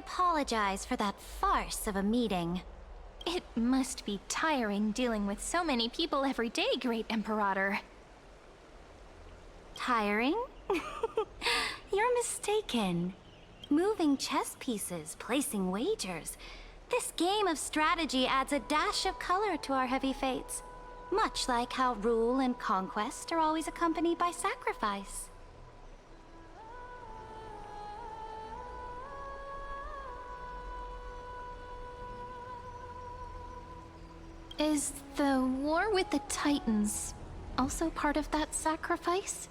apologize for that farce of a meeting. It must be tiring dealing with so many people every day, Great Imperator. Tiring? You're mistaken. Moving chess pieces, placing wagers. This game of strategy adds a dash of color to our heavy fates. Much like how rule and conquest are always accompanied by sacrifice. Is the war with the Titans also part of that sacrifice?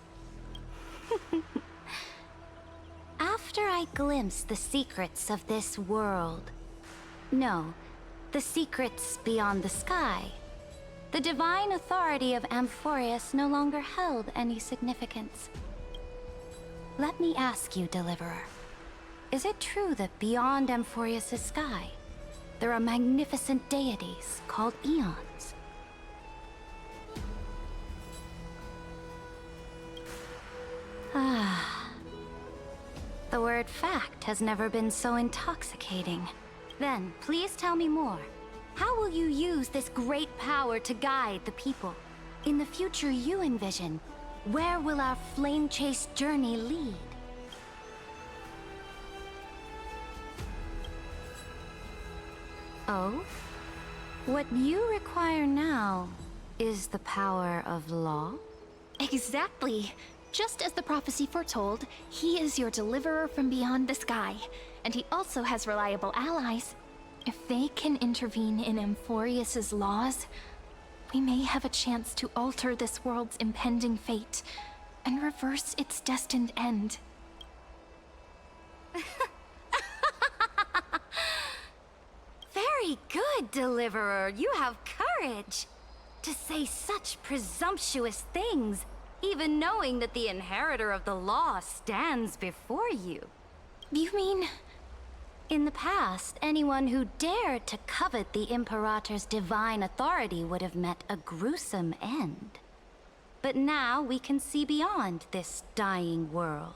After I glimpsed the secrets of this world... No, the secrets beyond the sky. The divine authority of Amphorius no longer held any significance. Let me ask you, Deliverer. Is it true that beyond Amphorius' sky, there are magnificent deities called eons? Ah. The word fact has never been so intoxicating. Then, please tell me more. How will you use this great power to guide the people? In the future you envision, where will our flame chase journey lead? Oh? What you require now is the power of law? Exactly. Just as the prophecy foretold, he is your deliverer from beyond the sky, and he also has reliable allies. If they can intervene in Amphorius' laws, we may have a chance to alter this world's impending fate and reverse its destined end. Very good, Deliverer. You have courage. To say such presumptuous things, even knowing that the inheritor of the law stands before you. You mean... In the past, anyone who dared to covet the Imperator's divine authority would have met a gruesome end. But now we can see beyond this dying world.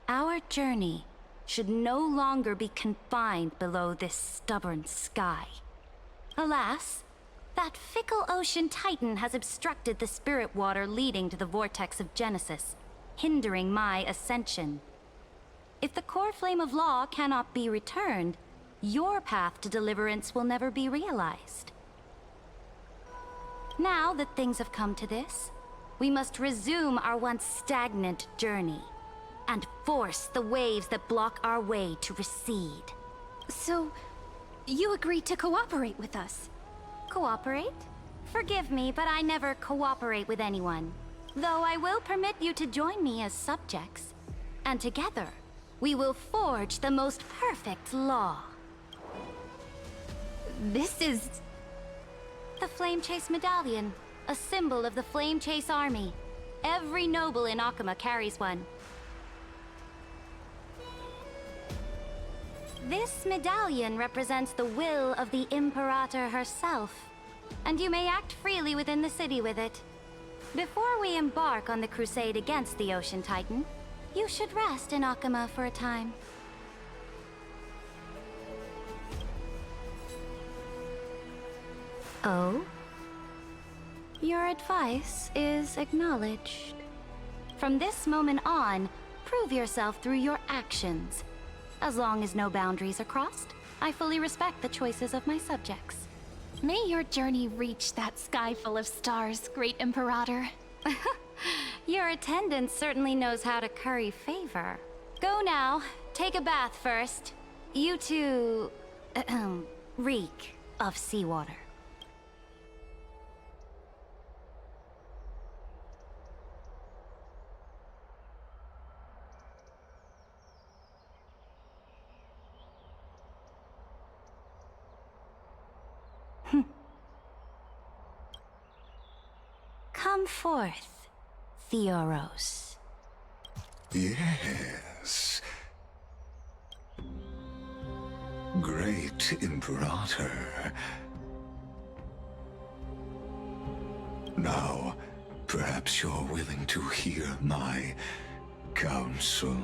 Our journey should no longer be confined below this stubborn sky. Alas, that fickle ocean titan has obstructed the spirit water leading to the vortex of Genesis, hindering my ascension. If the core flame of law cannot be returned, your path to deliverance will never be realized. Now that things have come to this, we must resume our once stagnant journey and force the waves that block our way to recede. So, you agreed to cooperate with us? Cooperate? Forgive me, but I never cooperate with anyone. Though I will permit you to join me as subjects. And together, we will forge the most perfect law. This is... The Flame Chase Medallion, a symbol of the Flame Chase Army. Every noble in Akuma carries one. This medallion represents the will of the Imperator herself, and you may act freely within the city with it. Before we embark on the crusade against the Ocean Titan, you should rest in Akuma for a time. Oh? Your advice is acknowledged. From this moment on, prove yourself through your actions. As long as no boundaries are crossed, I fully respect the choices of my subjects. May your journey reach that sky full of stars, Great Imperator. Your attendant certainly knows how to curry favor. Go now. Take a bath first. You two... reek of seawater. Come forth, Theoros. Yes. Great Imperator. Now, Perhaps you're willing to hear my counsel?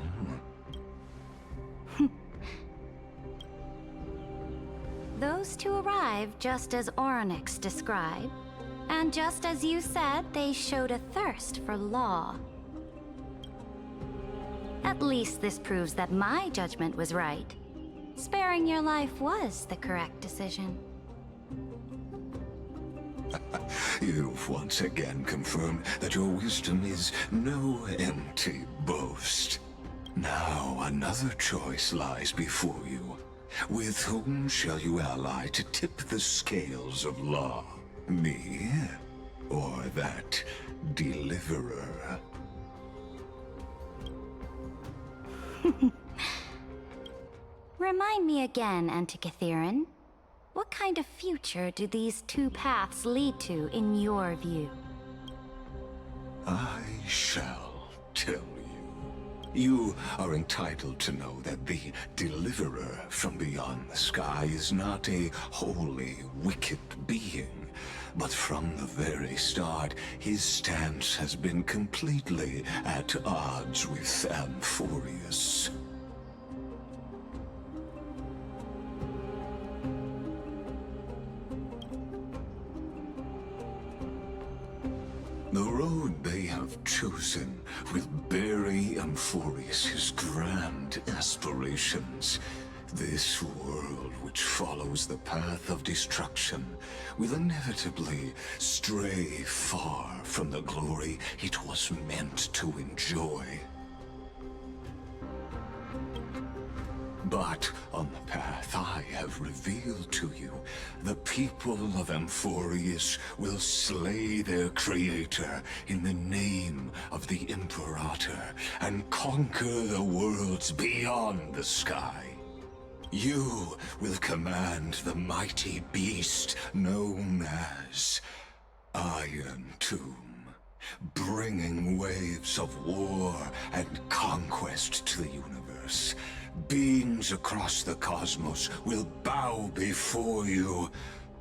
Those two arrived just as Orynyx described, and just as you said, they showed a thirst for law. At least this proves that my judgment was right. Sparing your life was the correct decision. You've once again confirmed that your wisdom is no empty boast. Now another choice lies before you. With whom shall you ally to tip the scales of law? Me? Or that deliverer? Remind me again, Antikythera. What kind of future do these two paths lead to in your view? I shall tell you. You are entitled to know that the deliverer from beyond the sky is not a wholly wicked being, but from the very start, his stance has been completely at odds with Amphorius. The road they have chosen will bury Amphorius' grand aspirations. This world, which follows the path of destruction, will inevitably stray far from the glory it was meant to enjoy. But on the path I have revealed to you, the people of Amphorius will slay their creator in the name of the Imperator and conquer the worlds beyond the sky. You will command the mighty beast known as Iron Tomb, bringing waves of war and conquest to the universe. Beings across the cosmos will bow before you,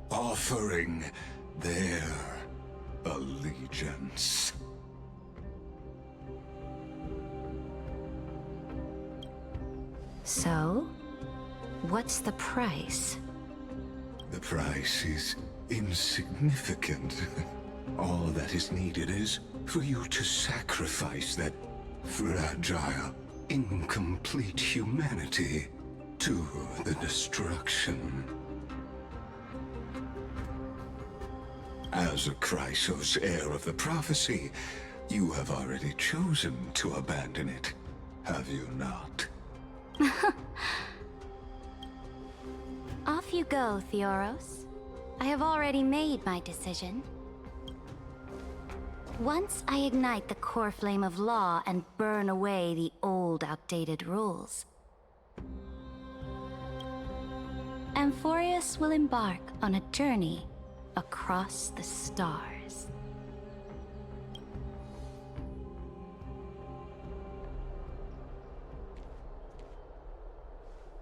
offering their allegiance. So, what's the price? The price is insignificant. All that is needed is for you to sacrifice that fragile, incomplete humanity to the destruction. As a Chrysos, heir of the prophecy, you have already chosen to abandon it, have you not? Off you go, Theoros. I have already made my decision. Once I ignite the core flame of law and burn away the old, outdated rules, Amphorius will embark on a journey across the stars.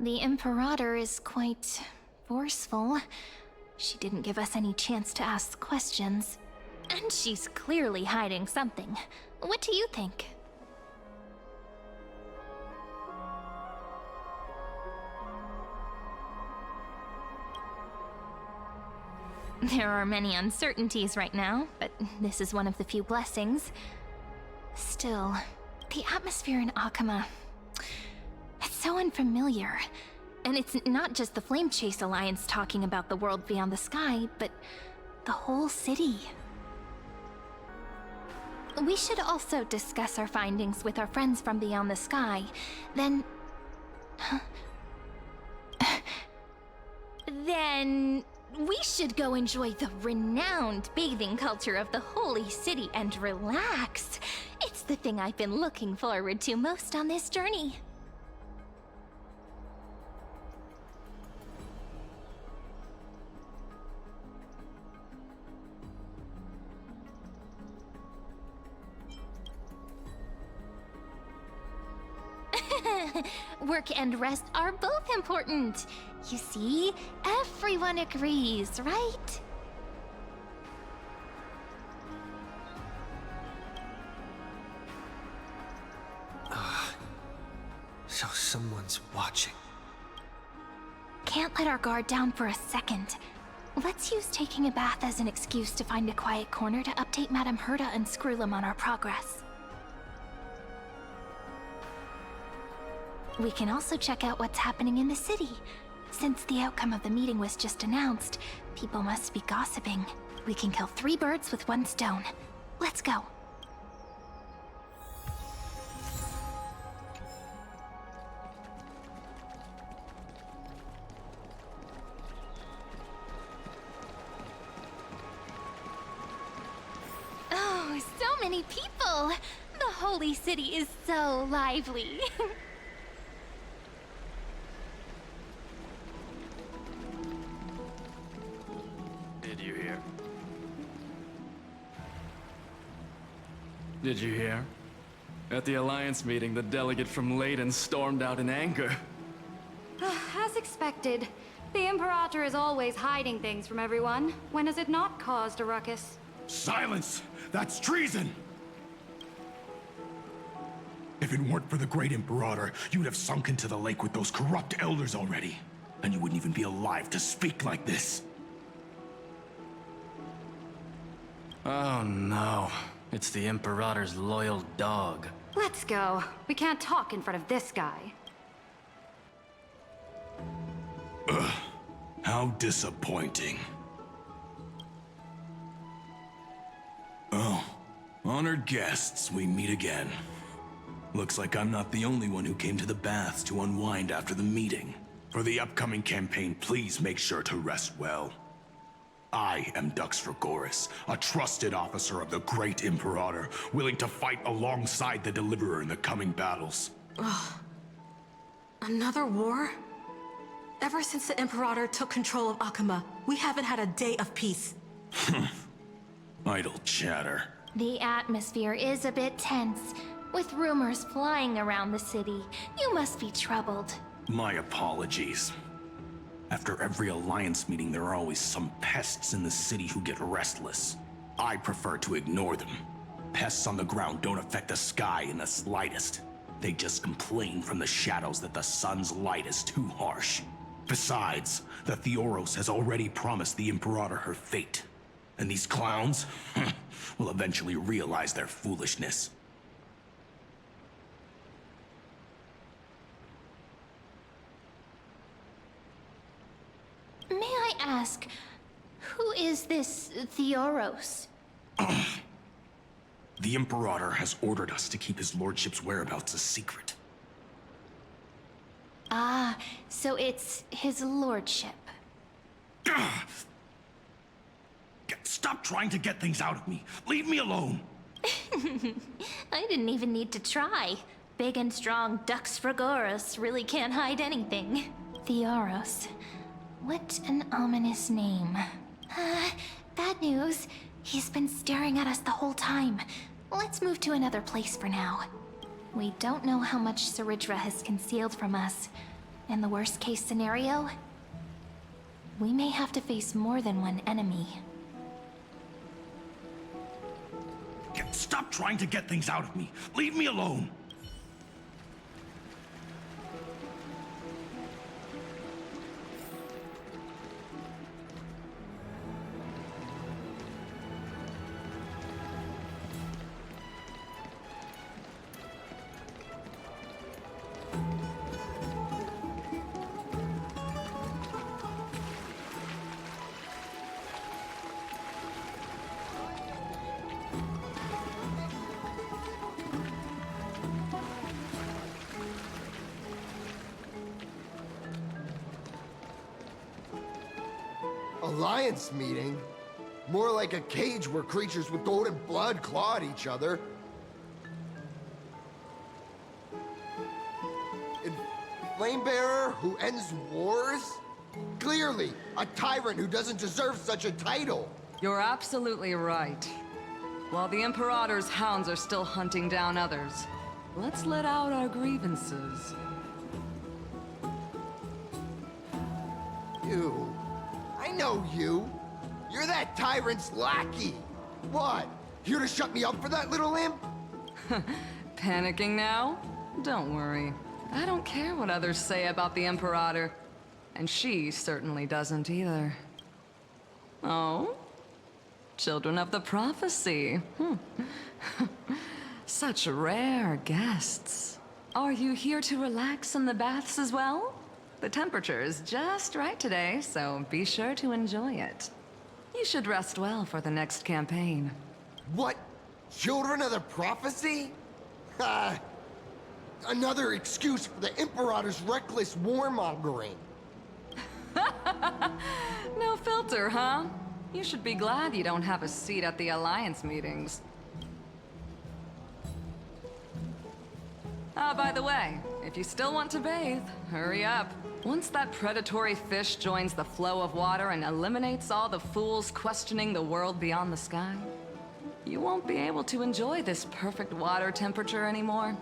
The Imperator is quite forceful. She didn't give us any chance to ask questions. And she's clearly hiding something. What do you think? There are many uncertainties right now, but this is one of the few blessings. Still, the atmosphere in Akama, it's so unfamiliar. And it's not just the Flame Chase Alliance talking about the world beyond the sky, but the whole city. We should also discuss our findings with our friends from beyond the sky. Then we should go enjoy the renowned bathing culture of the holy city and relax. It's the thing I've been looking forward to most on this journey. Work and rest are both important. You see, everyone agrees, right? someone's watching. Can't let our guard down for a second. Let's use taking a bath as an excuse to find a quiet corner to update Madame Herta and Screwlum on our progress. We can also check out what's happening in the city. Since the outcome of the meeting was just announced, people must be gossiping. We can kill 3 birds with 1 stone. Let's go. Oh, so many people! The holy city is so lively. Did you hear? Did you hear? At the Alliance meeting, the delegate from Leyden stormed out in anger. As expected, the Imperator is always hiding things from everyone. When has it not caused a ruckus? Silence! That's treason! If it weren't for the Great Imperator, you'd have sunk into the lake with those corrupt elders already. And you wouldn't even be alive to speak like this. Oh no. It's the Imperator's loyal dog. Let's go. We can't talk in front of this guy. How disappointing. Oh, honored guests, we meet again. Looks like I'm not the only one who came to the baths to unwind after the meeting. For the upcoming campaign, please make sure to rest well. I am Dux Dragoris, a trusted officer of the Great Imperator, willing to fight alongside the Deliverer in the coming battles. Ugh. Another war? Ever since the Imperator took control of Akuma, we haven't had a day of peace. Idle chatter. The atmosphere is a bit tense, with rumors flying around the city. You must be troubled. My apologies. After every Alliance meeting, there are always some pests in the city who get restless. I prefer to ignore them. Pests on the ground don't affect the sky in the slightest. They just complain from the shadows that the sun's light is too harsh. Besides, the Theoros has already promised the Imperator her fate. And these clowns will eventually realize their foolishness. May I ask, who is this Theoros? The Imperator has ordered us to keep his lordship's whereabouts a secret. Ah, so it's his lordship. Stop trying to get things out of me. Leave me alone. I didn't even need to try. Big and strong Dux Fragoros really can't hide anything. Theoros. What an ominous name. Bad news. He's been staring at us the whole time. Let's move to another place for now. We don't know how much Cerydra has concealed from us. In the worst case scenario, we may have to face more than one enemy. Stop trying to get things out of me. Leave me alone. Alliance meeting? More like a cage where creatures with golden blood claw at each other. And Flamebearer who ends wars? Clearly, a tyrant who doesn't deserve such a title. You're absolutely right. While the Imperator's hounds are still hunting down others, let's let out our grievances. You. I know you. You're that tyrant's lackey. What? Here to shut me up for that little imp? Panicking now? Don't worry. I don't care what others say about the Imperator. And she certainly doesn't either. Oh? Children of the Prophecy. Such rare guests. Are you here to relax in the baths as well? The temperature is just right today, so be sure to enjoy it. You should rest well for the next campaign. What? Children of the Prophecy? Another excuse for the Imperator's reckless warmongering. No filter, huh? You should be glad you don't have a seat at the Alliance meetings. Ah, by the way, if you still want to bathe, hurry up. Once that predatory fish joins the flow of water and eliminates all the fools questioning the world beyond the sky, you won't be able to enjoy this perfect water temperature anymore.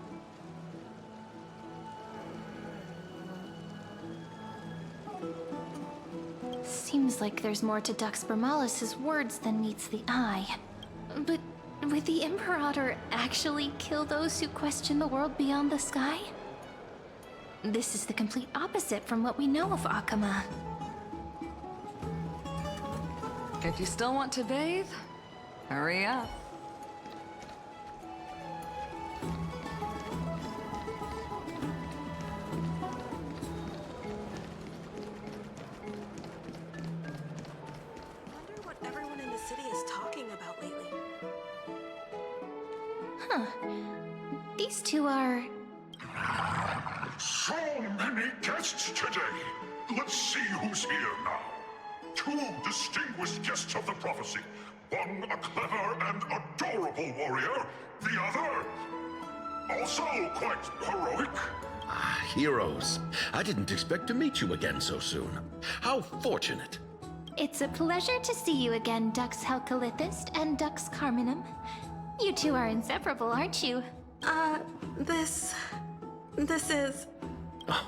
Seems like there's more to Dux Bermalis' words than meets the eye. But would the Imperator actually kill those who question the world beyond the sky? This is the complete opposite from what we know of Akama. If you still want to bathe, hurry up. Wonder what everyone in the city is talking about lately. These two are... So many guests today. Let's see who's here now. Two distinguished guests of the prophecy. One a clever and adorable warrior. The other, also quite heroic. Heroes. I didn't expect to meet you again so soon. How fortunate. It's a pleasure to see you again, Dux Helcalithist and Dux Carminum. You two are inseparable, aren't you? This is... Oh,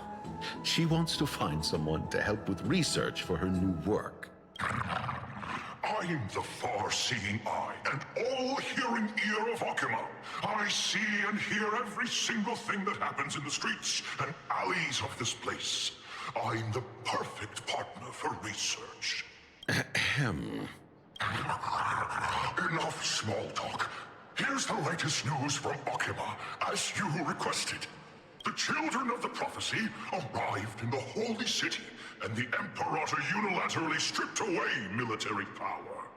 she wants to find someone to help with research for her new work. I'm the far-seeing eye and all-hearing ear of Akama. I see and hear every single thing that happens in the streets and alleys of this place. I'm the perfect partner for research. Ahem. Enough small talk. Here's the latest news from Akama, as you requested. The children of the prophecy arrived in the holy city, and the Imperator unilaterally stripped away military power.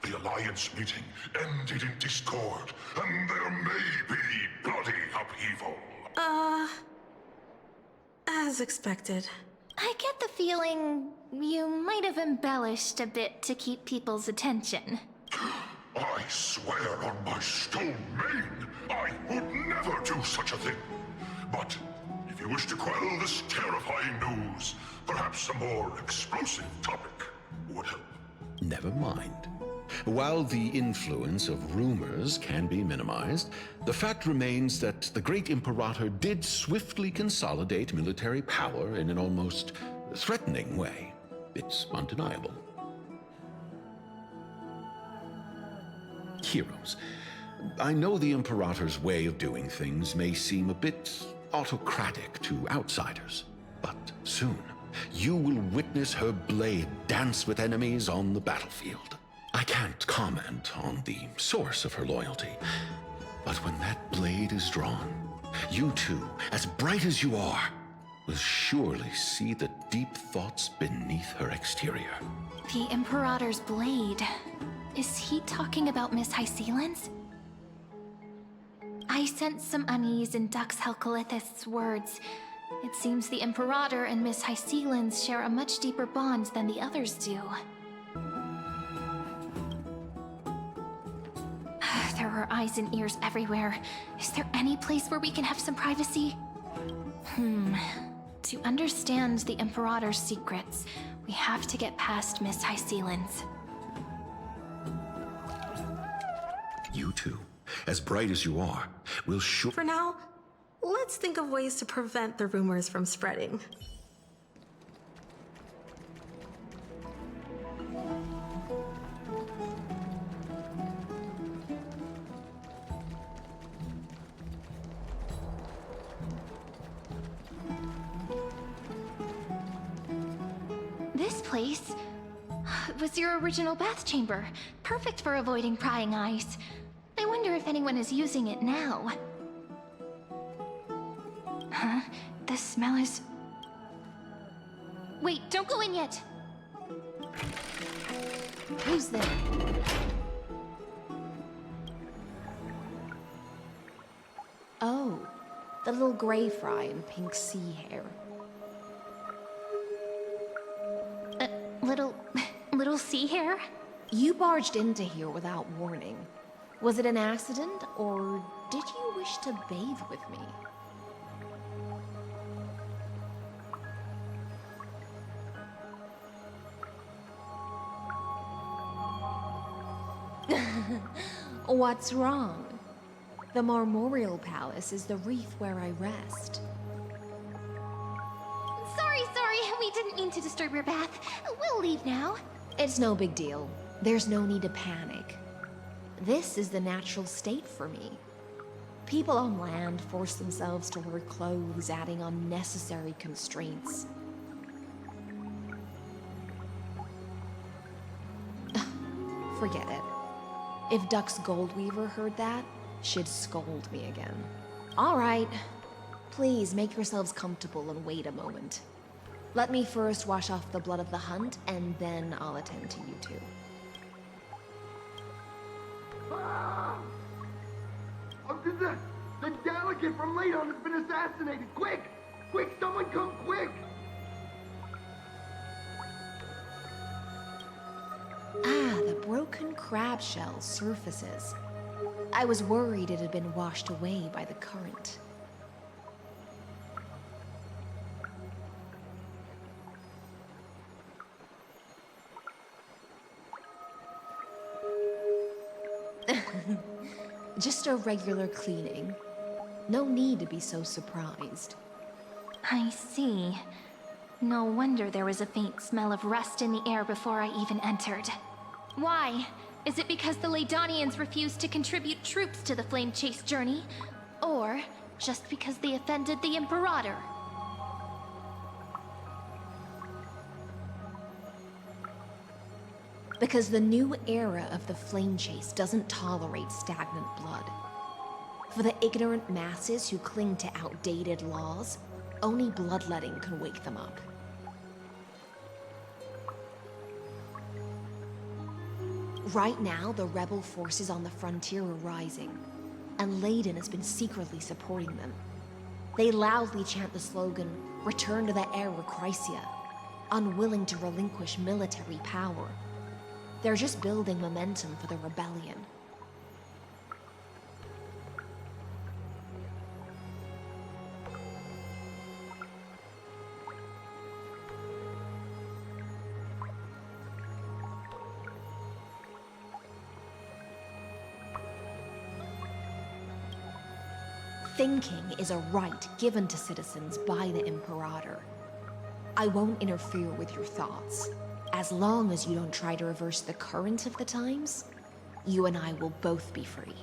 The Alliance meeting ended in discord, and there may be bloody upheaval. as expected. I get the feeling you might have embellished a bit to keep people's attention. I swear on my stone mane, I would never do such a thing. But if you wish to quell this terrifying news, perhaps a more explosive topic would help. Never mind. While the influence of rumors can be minimized, the fact remains that the great Imperator did swiftly consolidate military power in an almost threatening way. It's undeniable. Heroes, I know the Imperator's way of doing things may seem a bit autocratic to outsiders, but soon you will witness her blade dance with enemies on the battlefield. I can't comment on the source of her loyalty, but when that blade is drawn, you two, as bright as you are, will surely see the deep thoughts beneath her exterior. The Imperator's blade. Is he talking about Miss Hysilens? I sense some unease in Dux Helcalithist's words. It seems the Imperator and Miss Hysilens share a much deeper bond than the others do. There are eyes and ears everywhere. Is there any place where we can have some privacy? To understand the Imperator's secrets, we have to get past Miss Hysilens. You two, as bright as you are, will For now, let's think of ways to prevent the rumors from spreading. This place was your original bath chamber. Perfect for avoiding prying eyes. I wonder if anyone is using it now. Huh? The smell is... Wait, don't go in yet! Who's there? Oh, the little gray fry in pink sea hair. Little sea hair? You barged into here without warning. Was it an accident, or did you wish to bathe with me? What's wrong? The Marmoreal Palace is the reef where I rest. Sorry, we didn't mean to disturb your bath. We'll leave now. It's no big deal. There's no need to panic. This is the natural state for me. People on land force themselves to wear clothes, adding unnecessary constraints. Forget it. If Duck's Goldweaver heard that, she'd scold me again. All right. Please make yourselves comfortable and wait a moment. Let me first wash off the blood of the hunt, and then I'll attend to you two. Ah! The delegate from Ladon has been assassinated! Quick! Quick, someone come quick! Ah, the broken crab shell surfaces. I was worried it had been washed away by the current. Just a regular cleaning. No need to be so surprised. I see. No wonder there was a faint smell of rust in the air before I even entered. Why? Is it because the Ladonians refused to contribute troops to the Flame Chase journey? Or just because they offended the Imperator? Because the new era of the Flame Chase doesn't tolerate stagnant blood. For the ignorant masses who cling to outdated laws, only bloodletting can wake them up. Right now, the rebel forces on the frontier are rising, and Ladon has been secretly supporting them. They loudly chant the slogan, "Return to the Era Chrysia," unwilling to relinquish military power. They're just building momentum for the rebellion. Thinking is a right given to citizens by the Imperator. I won't interfere with your thoughts. As long as you don't try to reverse the current of the times, you and I will both be free.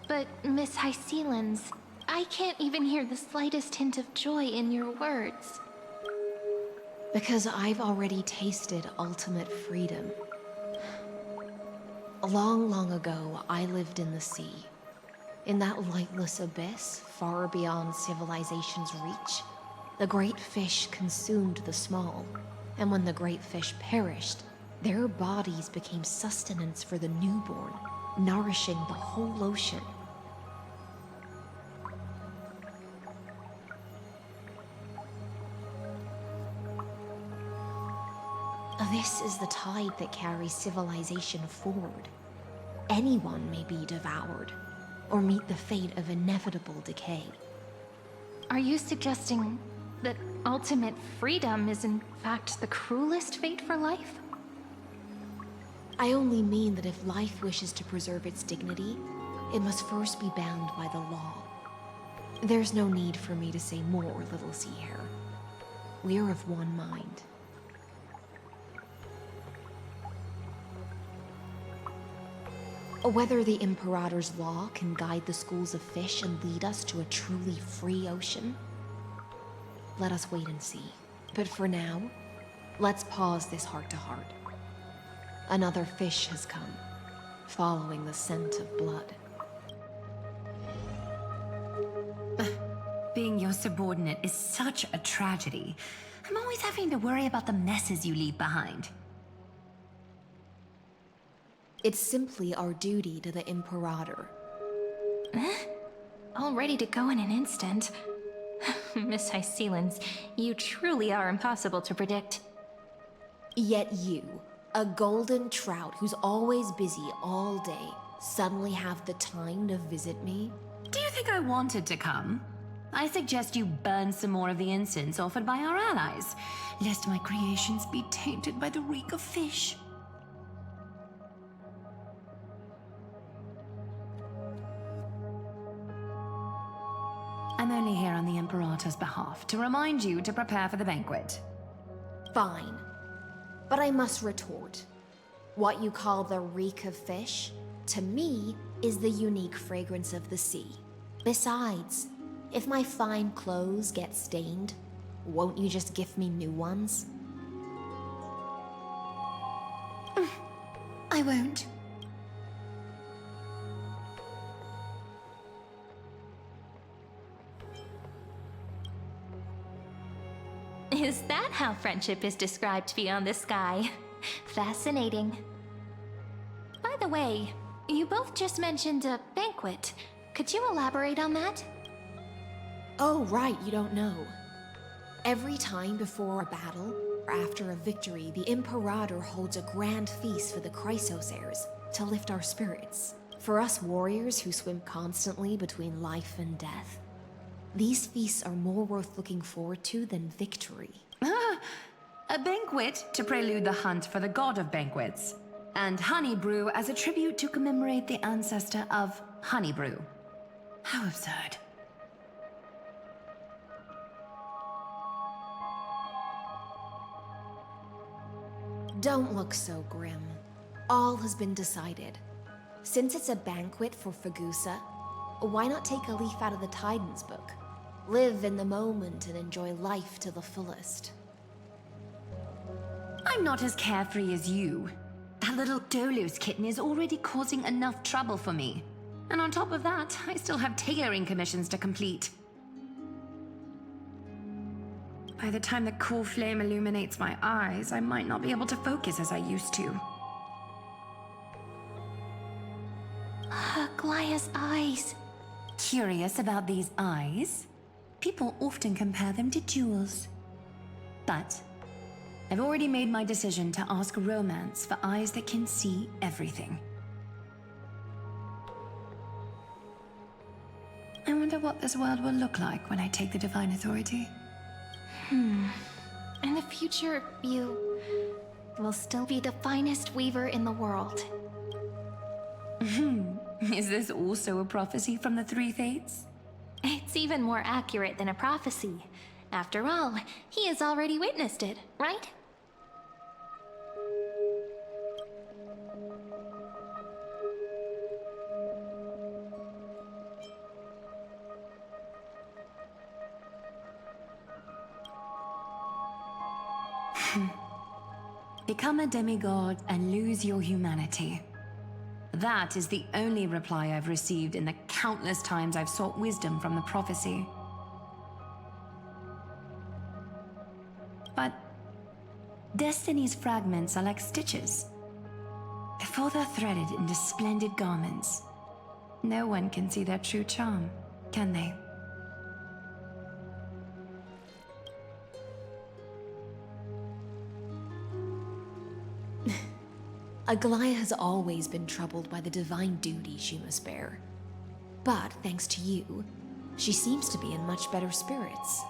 But, Miss Hysilens, I can't even hear the slightest hint of joy in your words. Because I've already tasted ultimate freedom. Long, long ago, I lived in the sea. In that lightless abyss, far beyond civilization's reach, the great fish consumed the small. And when the great fish perished, their bodies became sustenance for the newborn, nourishing the whole ocean. This is the tide that carries civilization forward. Anyone may be devoured, or meet the fate of inevitable decay. Are you suggesting that ultimate freedom is in fact the cruelest fate for life? I only mean that if life wishes to preserve its dignity, it must first be bound by the law. There's no need for me to say more, little sea hare. We're of one mind. Whether the Imperator's law can guide the schools of fish and lead us to a truly free ocean, let us wait and see. But for now, Let's pause this heart-to-heart. Another fish has come, following the scent of blood. Being your subordinate is such a tragedy. I'm always having to worry about the messes you leave behind. It's simply our duty to the Imperator. All ready to go in an instant. Miss Hysilens, you truly are impossible to predict. Yet you, a golden trout who's always busy all day, suddenly have the time to visit me? Do you think I wanted to come? I suggest you burn some more of the incense offered by our allies, lest my creations be tainted by the reek of fish. I'm only here on the Imperator's behalf to remind you to prepare for the banquet. Fine. But I must retort. What you call the reek of fish, to me, is the unique fragrance of the sea. Besides, if my fine clothes get stained, won't you just gift me new ones? I won't. Is that how friendship is described beyond the sky? Fascinating. By the way, you both just mentioned a banquet. Could you elaborate on that? Oh, right, you don't know. Every time before a battle, or after a victory, the Imperator holds a grand feast for the Chrysosaurs to lift our spirits. For us warriors who swim constantly between life and death, these feasts are more worth looking forward to than victory. A banquet to prelude the hunt for the god of banquets, and honey brew as a tribute to commemorate the ancestor of honey brew. How absurd. Don't look so grim. All has been decided. Since it's a banquet for Fagusa, why not take a leaf out of the Tidens book? Live in the moment and enjoy life to the fullest. I'm not as carefree as you. That little Dolos kitten is already causing enough trouble for me. And on top of that, I still have tailoring commissions to complete. By the time the cool flame illuminates my eyes, I might not be able to focus as I used to. Glaya's eyes. Curious about these eyes? People often compare them to jewels. But I've already made my decision to ask romance for eyes that can see everything. I wonder what this world will look like when I take the divine authority. In the future, you will still be the finest weaver in the world. Is this also a prophecy from the Three Fates? It's even more accurate than a prophecy. After all, he has already witnessed it, right? Become a demigod and lose your humanity. That is the only reply I've received in the countless times I've sought wisdom from the prophecy. But Destiny's fragments are like stitches. Before they're threaded into splendid garments, no one can see their true charm, can they? Aglaya has always been troubled by the divine duty she must bear. But thanks to you, she seems to be in much better spirits.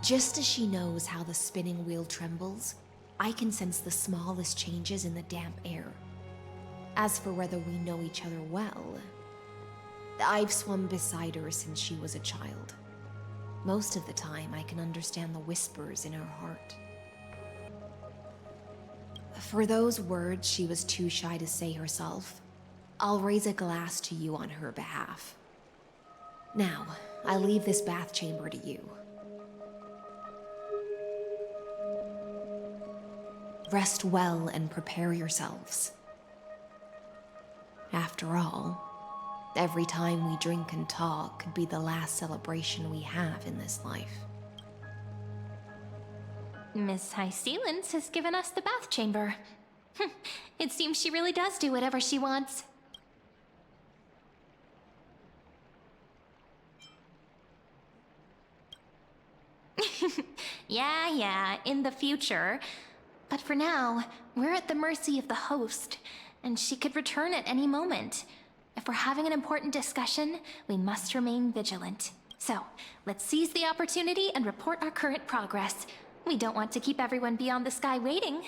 Just as she knows how the spinning wheel trembles, I can sense the smallest changes in the damp air. As for whether we know each other well, I've swum beside her since she was a child. Most of the time, I can understand the whispers in her heart. For those words she was too shy to say herself, I'll raise a glass to you on her behalf. Now, I leave this bath chamber to you. Rest well and prepare yourselves. After all, every time we drink and talk could be the last celebration we have in this life. Miss Hysilens has given us the bath chamber. It seems she really does do whatever she wants. Yeah, in the future. But for now, we're at the mercy of the host, and she could return at any moment. If we're having an important discussion, we must remain vigilant. So, let's seize the opportunity and report our current progress. We don't want to keep everyone beyond the sky waiting.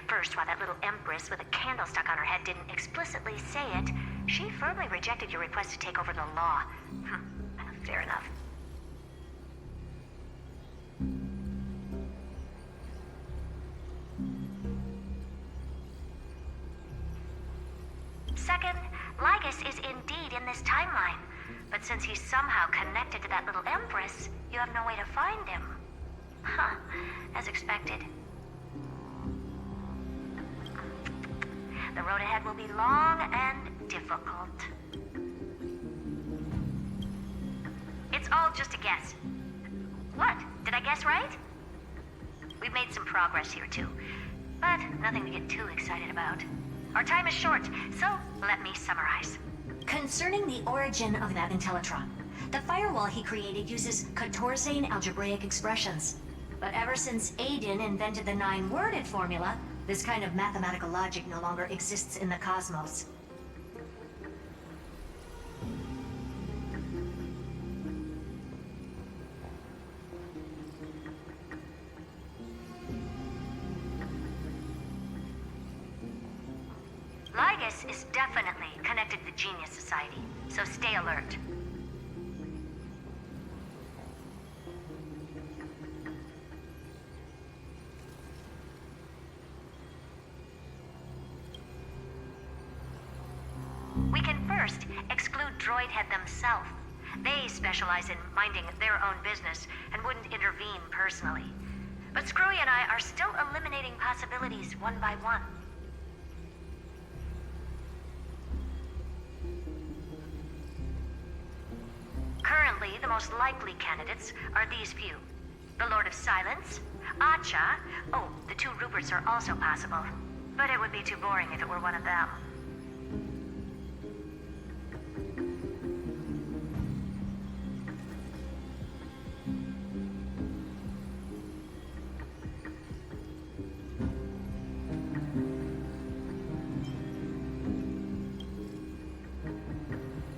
First, while that little empress with a candle stuck on her head didn't explicitly say it, she firmly rejected your request to take over the law. Fair enough. Second, Lygus is indeed in this timeline. But since he's somehow connected to that little empress, you have no way to find him. As expected. The road ahead will be long and difficult. It's all just a guess. What? Did I guess right? We've made some progress here too, but nothing to get too excited about. Our time is short, so let me summarize. Concerning the origin of that Intellitron, the firewall he created uses castorice algebraic expressions. But ever since Aiden invented the 9-worded formula, this kind of mathematical logic no longer exists in the cosmos. Lygus is definitely connected to the Genius Society, so stay alert. We can first exclude Droidhead themselves. They specialize in minding their own business and wouldn't intervene personally. But Screwy and I are still eliminating possibilities one by one. Currently, the most likely candidates are these few. The Lord of Silence, Acha. Oh, the 2 Ruperts are also possible. But it would be too boring if it were one of them.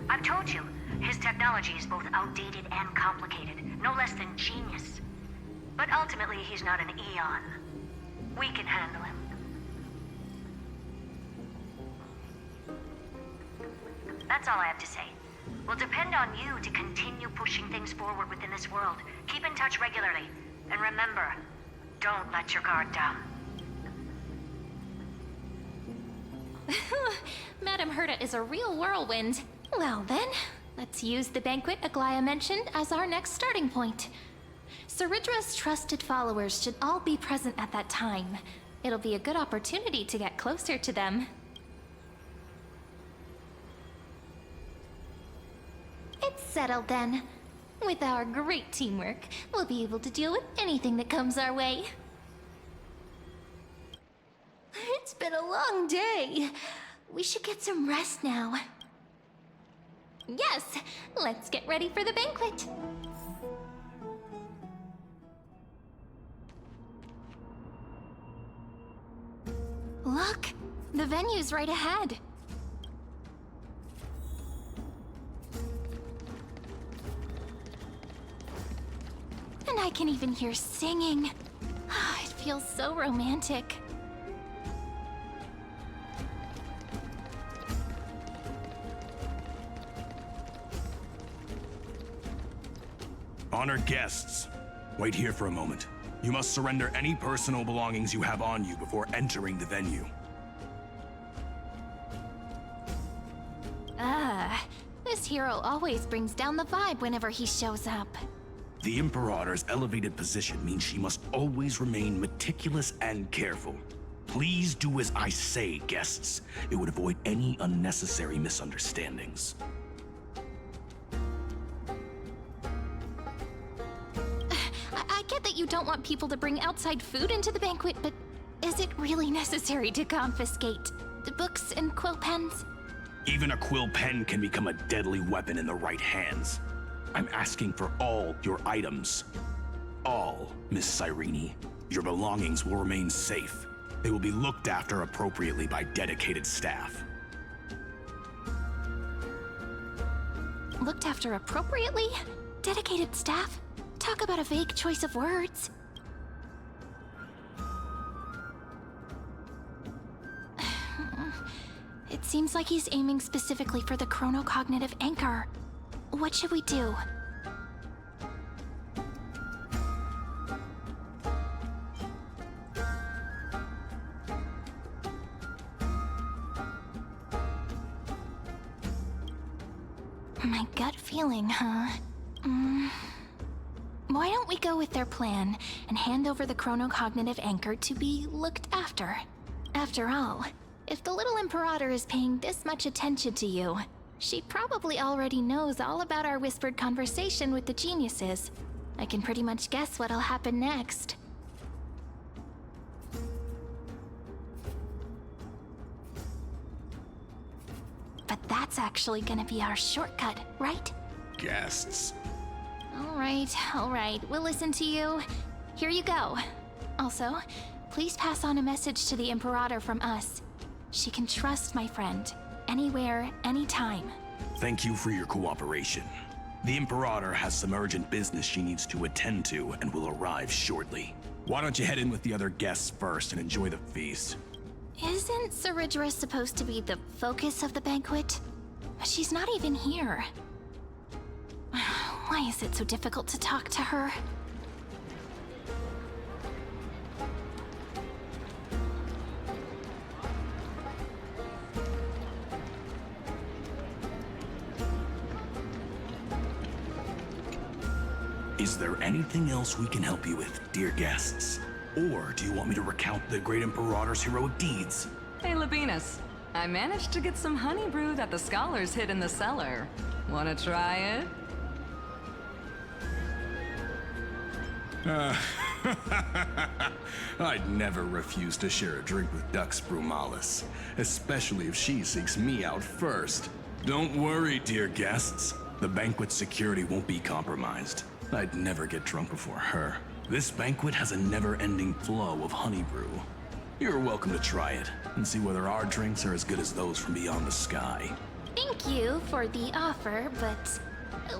I've told you, his technology is both outdated and complicated, no less than genius. But ultimately, he's not an Eon. We can handle him. That's all I have to say. We'll depend on you to continue pushing things forward within this world. Keep in touch regularly. And remember, don't let your guard down. Madame Herta is a real whirlwind. Well then, let's use the banquet Aglaya mentioned as our next starting point. Cerydra's trusted followers should all be present at that time. It'll be a good opportunity to get closer to them. It's settled then. With our great teamwork, we'll be able to deal with anything that comes our way. It's been a long day. We should get some rest now. Yes, let's get ready for the banquet. Look, the venue's right ahead. And I can even hear singing. It feels so romantic. Honored guests, wait here for a moment. You must surrender any personal belongings you have on you before entering the venue. This hero always brings down the vibe whenever he shows up. The Imperator's elevated position means she must always remain meticulous and careful. Please do as I say, guests. It would avoid any unnecessary misunderstandings. I get that you don't want people to bring outside food into the banquet, but is it really necessary to confiscate the books and quill pens? Even a quill pen can become a deadly weapon in the right hands. I'm asking for all your items. All, Miss Cyrene. Your belongings will remain safe. They will be looked after appropriately by dedicated staff. Looked after appropriately? Dedicated staff? Talk about a vague choice of words. It seems like he's aiming specifically for the chronocognitive anchor. What should we do? My gut feeling, huh? Why don't we go with their plan and hand over the chronocognitive anchor to be looked after? After all, if the little Imperator is paying this much attention to you, she probably already knows all about our whispered conversation with the geniuses. I can pretty much guess what'll happen next. But that's actually gonna be our shortcut, right? Guests. All right, we'll listen to you. Here you go. Also, please pass on a message to the Imperator from us. She can trust my friend, anywhere, anytime. Thank you for your cooperation. The Imperator has some urgent business she needs to attend to and will arrive shortly. Why don't you head in with the other guests first and enjoy the feast? Isn't cerydra supposed to be the focus of the banquet? She's not even here. Why is it so difficult to talk to her? Is there anything else we can help you with, dear guests? Or do you want me to recount the great Imperator's heroic deeds? Hey, Labinas. I managed to get some honey brew that the scholars hid in the cellar. Wanna try it? I'd never refuse to share a drink with Dux Brumalis, especially if she seeks me out first. Don't worry, dear guests. The banquet security won't be compromised. I'd never get drunk before her. This banquet has a never-ending flow of honey brew. You're welcome to try it and see whether our drinks are as good as those from beyond the sky. Thank you for the offer, but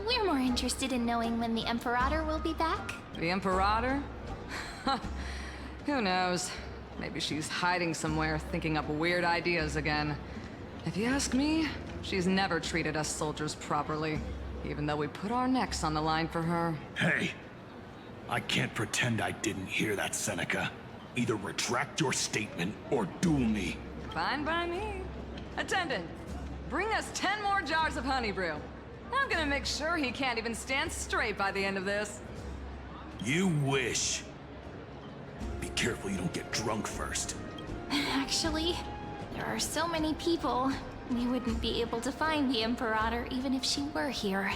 we're more interested in knowing when the Imperator will be back. The Imperator? Who knows? Maybe she's hiding somewhere, thinking up weird ideas again. If you ask me, she's never treated us soldiers properly, even though we put our necks on the line for her. Hey, I can't pretend I didn't hear that, Seneca. Either retract your statement or duel me. Fine by me. Attendant, bring us 10 more jars of honey brew. I'm gonna make sure he can't even stand straight by the end of this. You wish. Be careful you don't get drunk first. Actually, there are so many people, we wouldn't be able to find the Imperator even if she were here.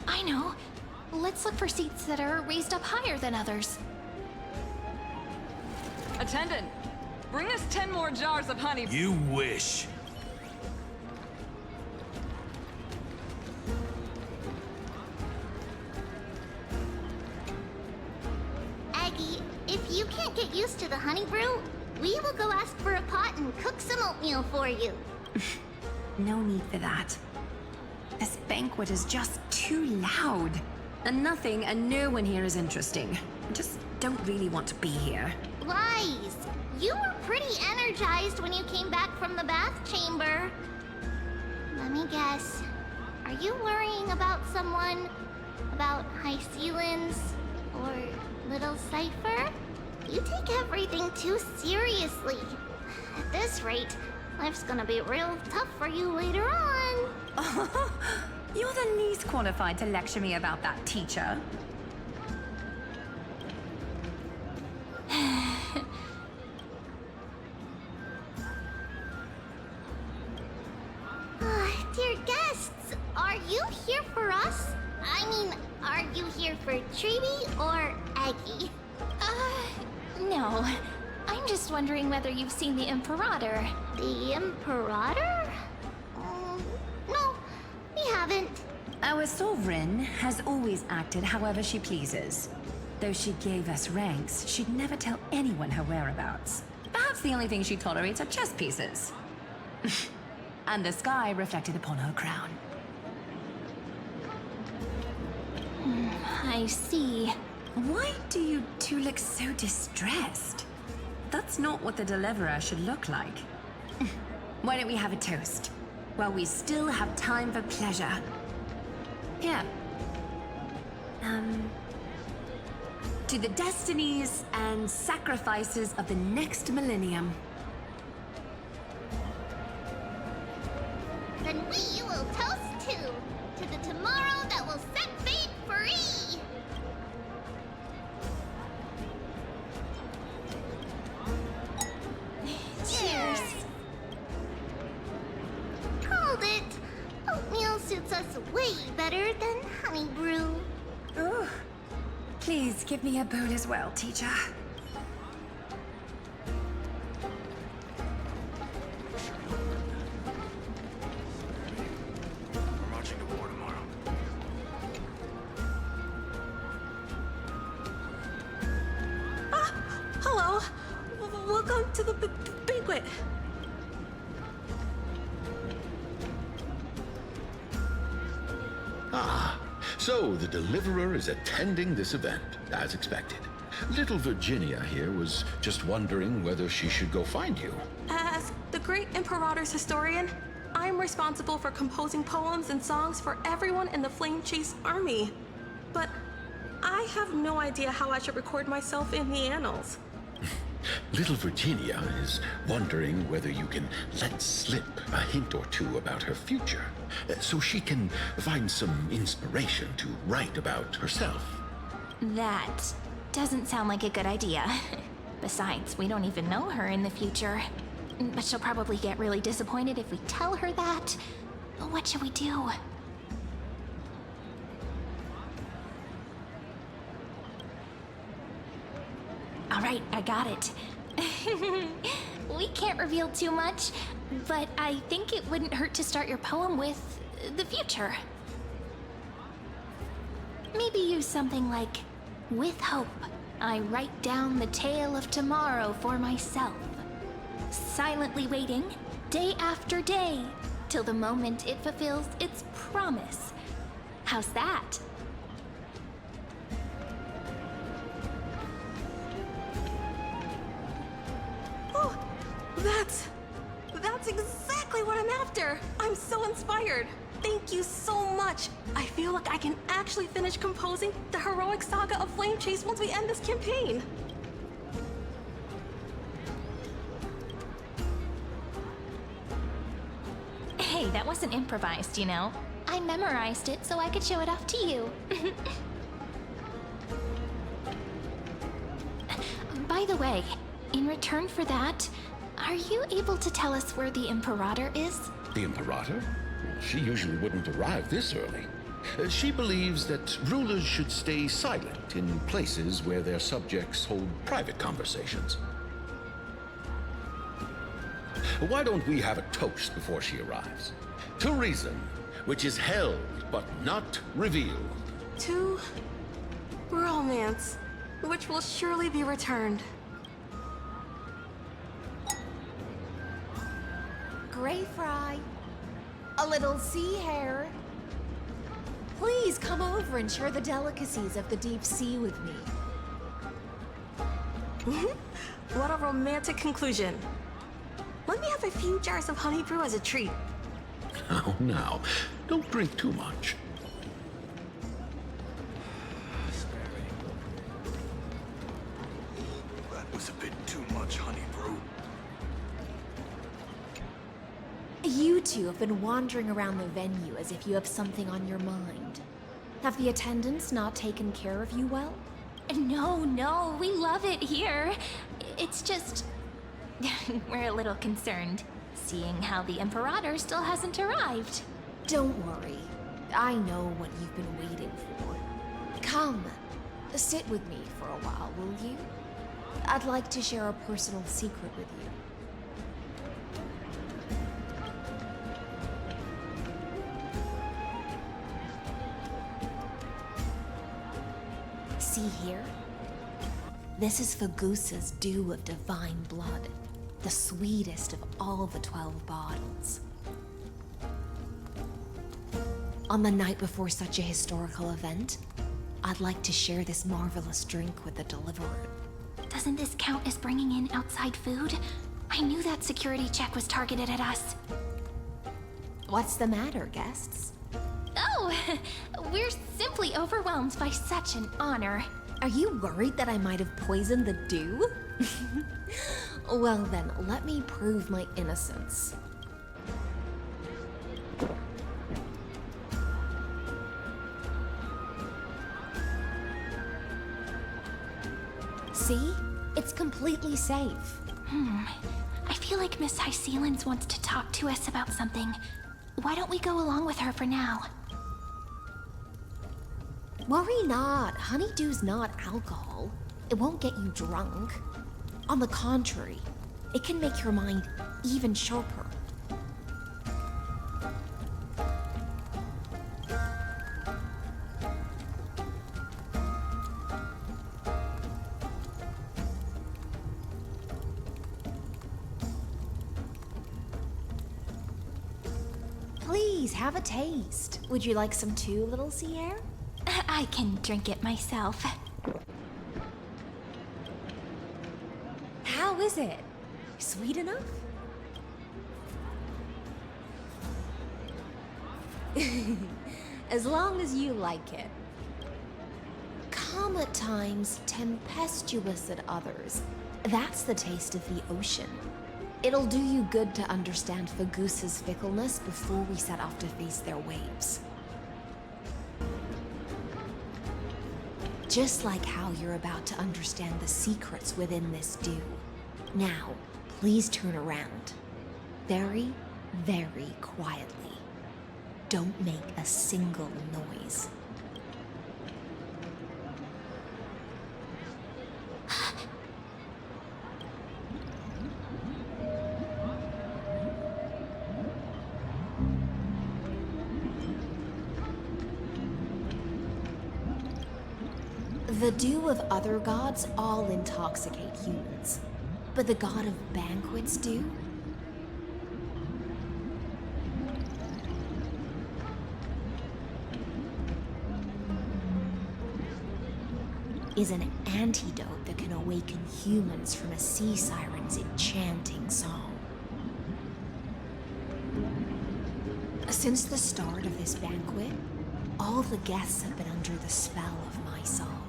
I know. Let's look for seats that are raised up higher than others. Attendant, bring us 10 more jars of honey. You wish. Aggie, if you can't get used to the honey brew, we will go ask for a pot and cook some oatmeal for you. No need for that. This banquet is just too loud. And nothing and no one here is interesting. I just don't really want to be here. Lies! You were pretty energized when you came back from the bath chamber. Let me guess. Are you worrying about someone? About hysilens? Or little Cypher? You take everything too seriously. At this rate, life's gonna be real tough for you later on. You're the least qualified to lecture me about that, teacher. Dear guests, are you here for us? I mean, are you here for Tribbie or Aggie? No. I'm just wondering whether you've seen the Imperator. The Imperator? No, we haven't. Our sovereign has always acted however she pleases. Though she gave us ranks, she'd never tell anyone her whereabouts. Perhaps the only thing she tolerates are chess pieces. And the sky reflected upon her crown. I see. Why do you two look so distressed? That's not what the deliverer should look like. Why don't we have a toast? While we still have time for pleasure. Here. To the destinies and sacrifices of the next millennium. Then we will toast to the tomorrow that will set fate free. Cheers. Called it. Oatmeal suits us way better than honey brew. Ooh. Please give me a bowl as well, teacher. We're marching to war tomorrow. Hello. Welcome to the banquet. Ah, so the Deliverer is attending this event, as expected. Little Virginia here was just wondering whether she should go find you. As the great Imperator's historian, I'm responsible for composing poems and songs for everyone in the Flame Chase army. But I have no idea how I should record myself in the annals. Little Virginia is wondering whether you can let slip a hint or two about her future, so she can find some inspiration to write about herself. That doesn't sound like a good idea. Besides, we don't even know her in the future. But she'll probably get really disappointed if we tell her that. What should we do? All right, I got it. We can't reveal too much, but I think it wouldn't hurt to start your poem with the future. Maybe use something like, with hope, I write down the tale of tomorrow for myself. Silently waiting, day after day, till the moment it fulfills its promise. How's that? Oh, that's exactly what I'm after. I'm so inspired. Thank you so much. I feel like I can actually finish composing the heroic saga of Flame Chase once we end this campaign. Hey, that wasn't improvised, you know. I memorized it so I could show it off to you. By the way, in return for that, are you able to tell us where the Imperator is? The Imperator? She usually wouldn't arrive this early. She believes that rulers should stay silent in places where their subjects hold private conversations. Why don't we have a toast before she arrives? To reason, which is held but not revealed. To romance, which will surely be returned. Gray fry. A little sea hare. Please come over and share the delicacies of the deep sea with me. What a romantic conclusion. Let me have a few jars of honey brew as a treat. Now, don't drink too much. That was a bit too much honey brew. You two have been wandering around the venue as if you have something on your mind. Have the attendants not taken care of you well? No, we love it here. It's just... we're a little concerned, seeing how the Imperator still hasn't arrived. Don't worry. I know what you've been waiting for. Come, sit with me for a while, will you? I'd like to share a personal secret with you. See here? This is Fagusa's dew of divine blood, the sweetest of all the 12 bottles. On the night before such a historical event, I'd like to share this marvelous drink with the Deliverer. Doesn't this count as bringing in outside food? I knew that security check was targeted at us. What's the matter, guests? Oh, we're simply overwhelmed by such an honor. Are you worried that I might have poisoned the dew? Well then, let me prove my innocence. See? It's completely safe. I feel like Miss Hysilens wants to talk to us about something. Why don't we go along with her for now? Worry not. Honeydew's not alcohol. It won't get you drunk. On the contrary, it can make your mind even sharper. Please, have a taste. Would you like some too, little Sierra? I can drink it myself. How is it? Sweet enough? As long as you like it. Calm at times, tempestuous at others. That's the taste of the ocean. It'll do you good to understand Fagusa's fickleness before we set off to face their waves. Just like how you're about to understand the secrets within this dew. Now, please turn around. Very, very quietly. Don't make a single noise. The dew of other gods all intoxicate humans, but the god of banquets do? Is an antidote that can awaken humans from a sea siren's enchanting song. Since the start of this banquet, all the guests have been under the spell of my song.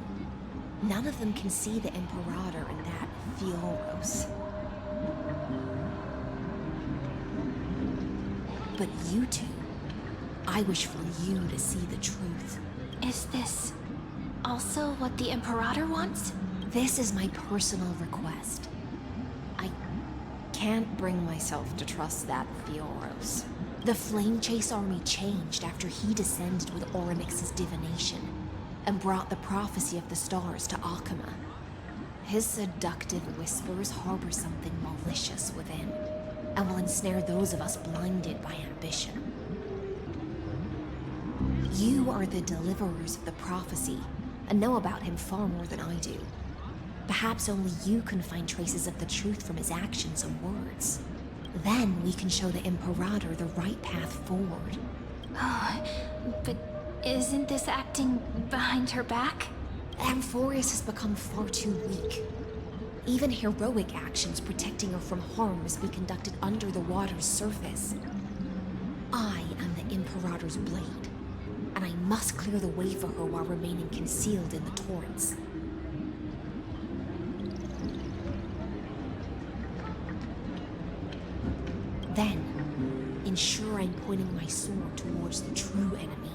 None of them can see the Imperator in that Fioros. But you two, I wish for you to see the truth. Is this also what the Imperator wants? This is my personal request. I can't bring myself to trust that Fioros. The Flame Chase army changed after he descended with Orynyx's divination and brought the prophecy of the stars to Akama. His seductive whispers harbor something malicious within, and will ensnare those of us blinded by ambition. You are the deliverers of the prophecy, and know about him far more than I do. Perhaps only you can find traces of the truth from his actions and words. Then we can show the Imperator the right path forward. Oh, but isn't this acting behind her back? Amphorius has become far too weak. Even heroic actions protecting her from harm must be conducted under the water's surface. I am the Imperator's blade, and I must clear the way for her while remaining concealed in the torrents. Then, in pointing my sword towards the true enemy.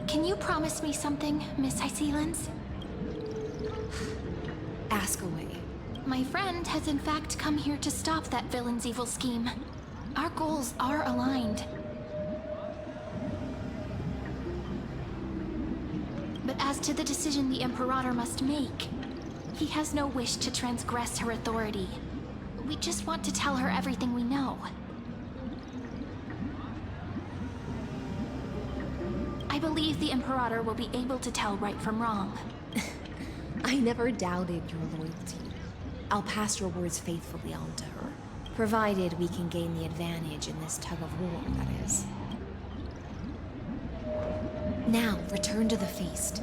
Can you promise me something, Miss Hysilens? Ask away. My friend has in fact come here to stop that villain's evil scheme. Our goals are aligned. But as to the decision the Imperator must make, he has no wish to transgress her authority. We just want to tell her everything we know. I believe the Imperator will be able to tell right from wrong. I never doubted your loyalty. I'll pass your words faithfully on to her, provided we can gain the advantage in this tug of war, that is. Now, return to the feast.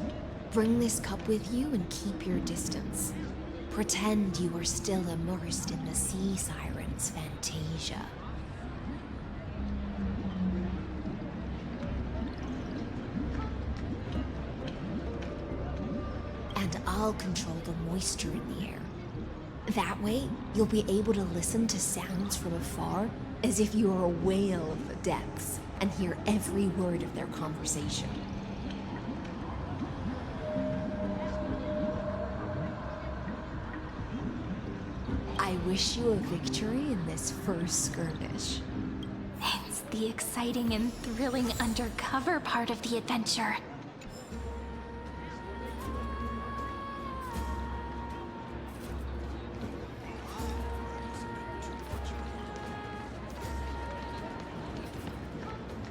Bring this cup with you and keep your distance. Pretend you are still immersed in the sea siren's fantasia. And I'll control the moisture in the air. That way, you'll be able to listen to sounds from afar as if you are a whale of the depths and hear every word of their conversation. I wish you a victory in this first skirmish. It's the exciting and thrilling undercover part of the adventure.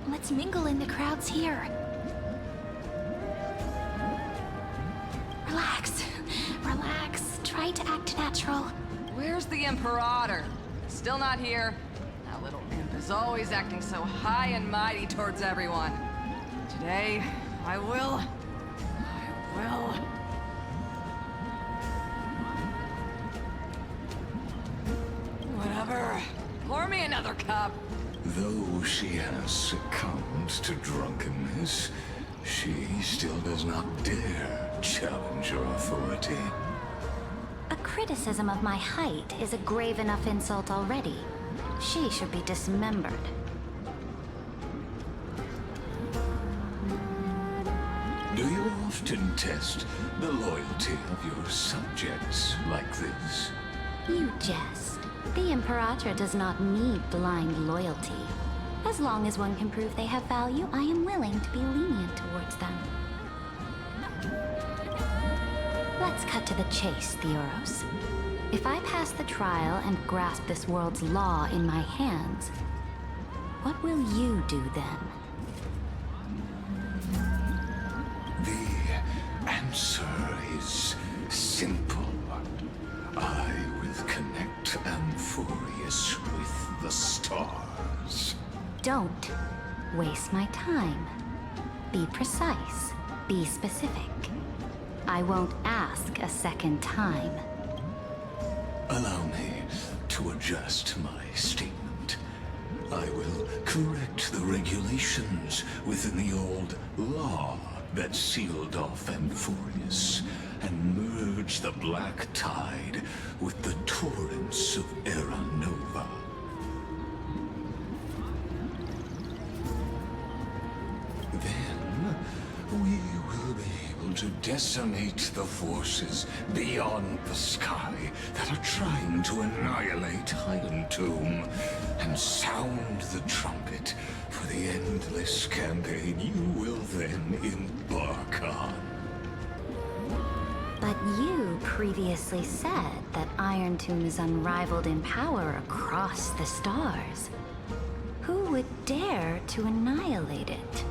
Let's mingle in the crowds here. Relax. Relax. Try to act natural. Where's the Imperator? Still not here. That little imp is always acting so high and mighty towards everyone. Today, I will. Whatever. Pour me another cup. Though she has succumbed to drunkenness, she still does not dare challenge your authority. A criticism of my height is a grave enough insult already. She should be dismembered. Do you often test the loyalty of your subjects like this? You jest. The Imperator does not need blind loyalty. As long as one can prove they have value, I am willing to be lenient towards them. Let's cut to the chase, Theoros. If I pass the trial and grasp this world's law in my hands, what will you do then? The answer is simple. I will connect Amphorius with the stars. Don't waste my time. Be precise. Be specific. I won't ask a second time. Allow me to adjust my statement. I will correct the regulations within the old law that sealed off Amphorius and merge the black tide with the torrents of Era Nova. Then we will be able to decimate the forces beyond the sky that are trying to annihilate Hysilens and sound the trumpet for the endless campaign you will then embark on. But you previously said that Iron Tomb is unrivaled in power across the stars. Who would dare to annihilate it?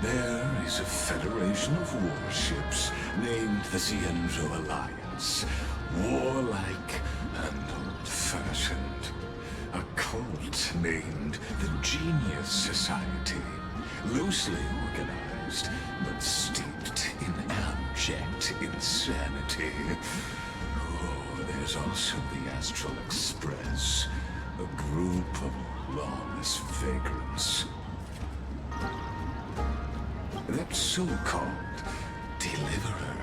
There is a federation of warships named the Cienzo Alliance. Warlike and old-fashioned. A cult named the Genius Society. Loosely organized, but steeped in abject insanity. Oh, there's also the Astral Express. A group of lawless vagrants. That so-called Deliverer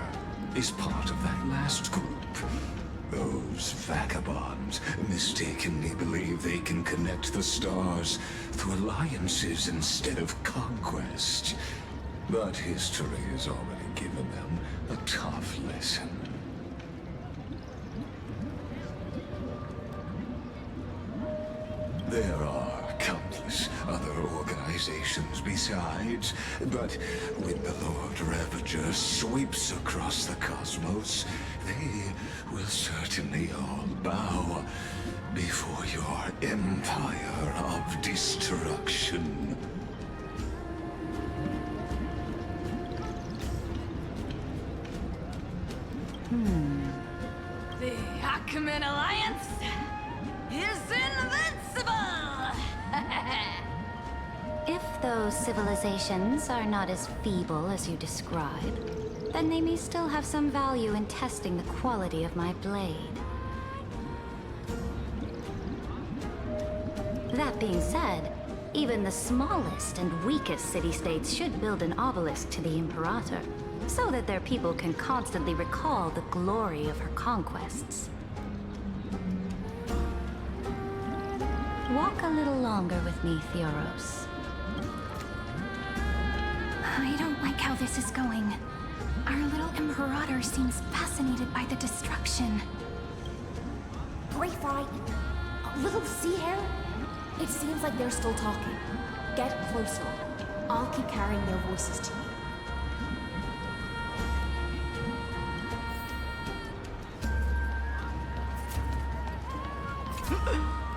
is part of that last group. Those vagabonds mistakenly believe they can connect the stars through alliances instead of conquest. But history has already given them a tough lesson. There are countless other organizations besides, but when the Lord Ravager sweeps across the cosmos, they will certainly all bow before your empire of destruction. The Ackman Alliance is invincible! If those civilizations are not as feeble as you describe, then they may still have some value in testing the quality of my blade. That being said, even the smallest and weakest city-states should build an obelisk to the Imperator, so that their people can constantly recall the glory of her conquests. Walk a little longer with me, Theoros. I don't like how this is going. Our little Imperator seems fascinated by the destruction. Great Fry, little sea hare? It seems like they're still talking. Get closer. I'll keep carrying their voices to you.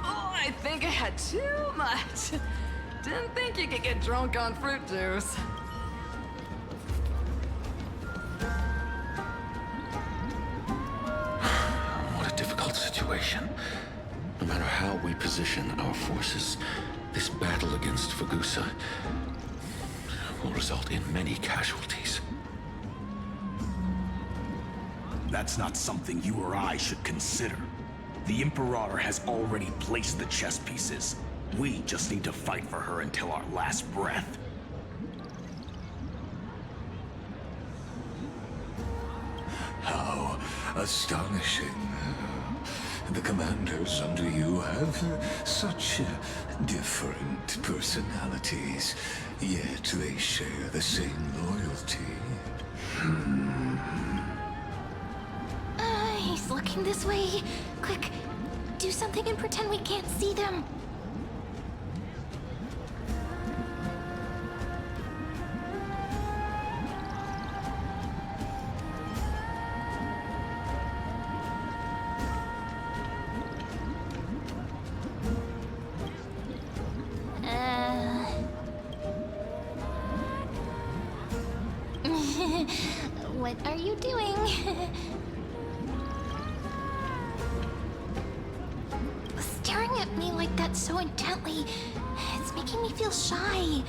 Oh, I think I had too much. Didn't think you could get drunk on fruit juice. What a difficult situation. No matter how we position our forces, this battle against Fagusa will result in many casualties. That's not something you or I should consider. The Imperator has already placed the chess pieces. We just need to fight for her until our last breath. How astonishing. The commanders under you have such different personalities, yet they share the same loyalty. He's looking this way. Quick, do something and pretend we can't see them. What are you doing? Staring at me like that so intently, it's making me feel shy.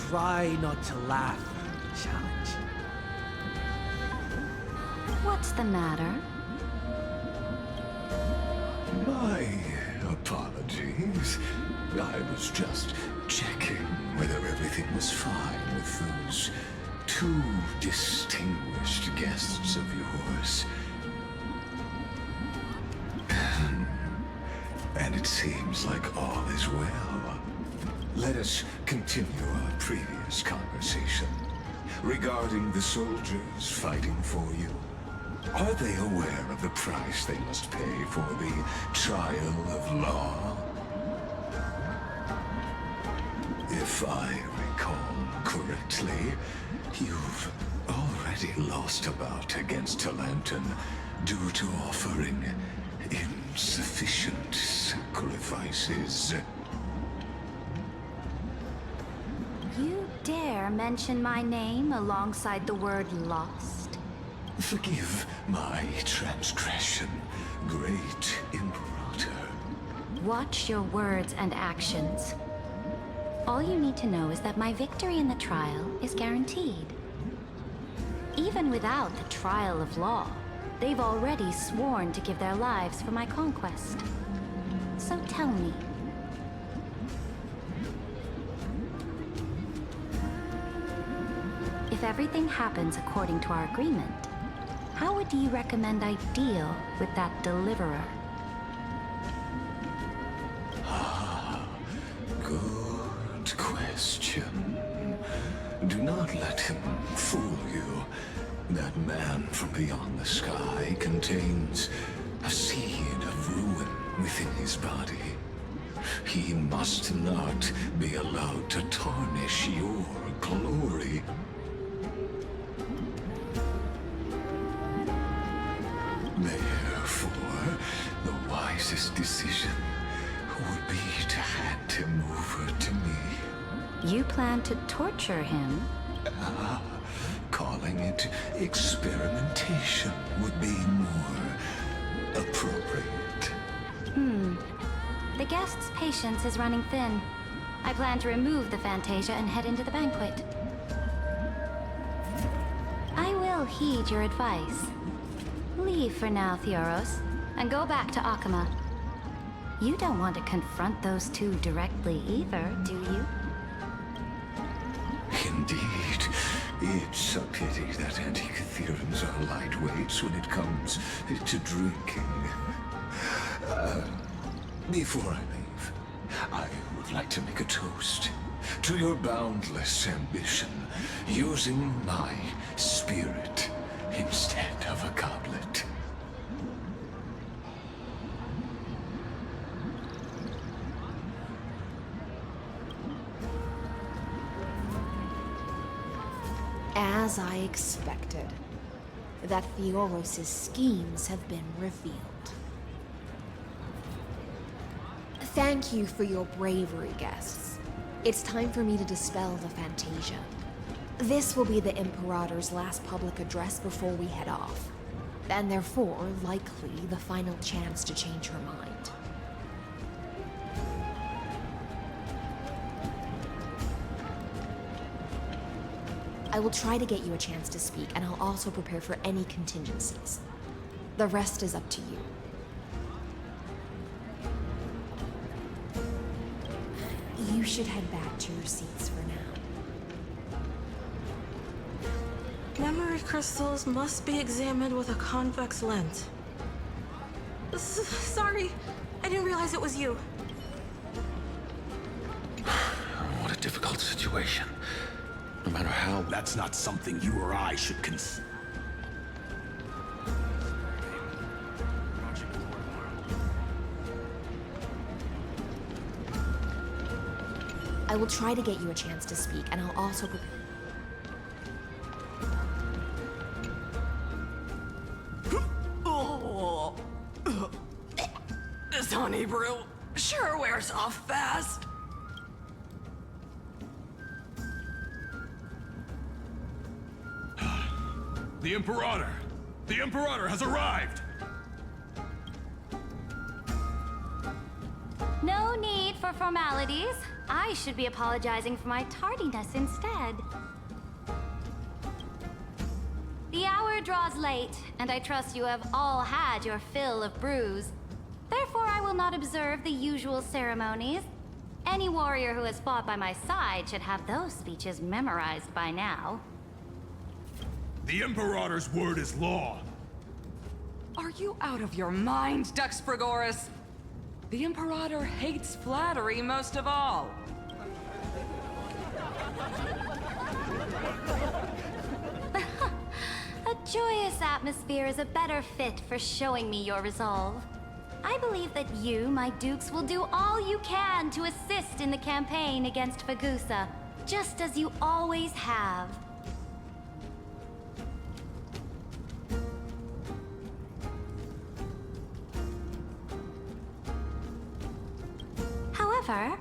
Try not to laugh. Challenge. What's the matter? My apologies. I was just checking whether everything was fine with those two distinguished guests of yours. And it seems like all is well. Let us continue our previous conversation regarding the soldiers fighting for you. Are they aware of the price they must pay for the trial of law? If I recall correctly, you've already lost a bout against Talanton due to offering insufficient sacrifices. You dare mention my name alongside the word lost? Forgive my transgression, great Imperator. Watch your words and actions. All you need to know is that my victory in the trial is guaranteed. Even without the trial of law, they've already sworn to give their lives for my conquest. So tell me, everything happens according to our agreement, how would you recommend I deal with that deliverer? Good question. Do not let him fool you. That man from beyond the sky contains a seed of ruin within his body. He must not be allowed to tarnish your glory. Therefore, the wisest decision would be to hand him over to me. You plan to torture him? Calling it experimentation would be more appropriate. The guest's patience is running thin. I plan to remove the Fantasia and head into the banquet. I will heed your advice. Leave for now, Theoros, and go back to Akama. You don't want to confront those two directly either, do you? Indeed. It's a pity that Antikytherans are lightweights when it comes to drinking. Before I leave, I would like to make a toast to your boundless ambition, using my spirit instead of a goblet. As I expected, that Theoros' schemes have been revealed. Thank you for your bravery, guests. It's time for me to dispel the Fantasia. This will be the Imperator's last public address before we head off, and therefore, likely, the final chance to change her mind. I will try to get you a chance to speak, and I'll also prepare for any contingencies. The rest is up to you. You should head back to your seats for now. Memory crystals must be examined with a convex lens. Sorry, I didn't realize it was you. What a difficult situation. No matter how... That's not something you or I should consider. I will try to get you a chance to speak, and I'll also prepare... This honey brew sure wears off fast. The Imperator! The Imperator has arrived! No need for formalities. I should be apologizing for my tardiness instead. The hour draws late, and I trust you have all had your fill of brews. Therefore, I will not observe the usual ceremonies. Any warrior who has fought by my side should have those speeches memorized by now. The Imperator's word is law. Are you out of your mind, Duxpregoris? The Imperator hates flattery most of all. A joyous atmosphere is a better fit for showing me your resolve. I believe that you, my dukes, will do all you can to assist in the campaign against Fagusa, just as you always have. However,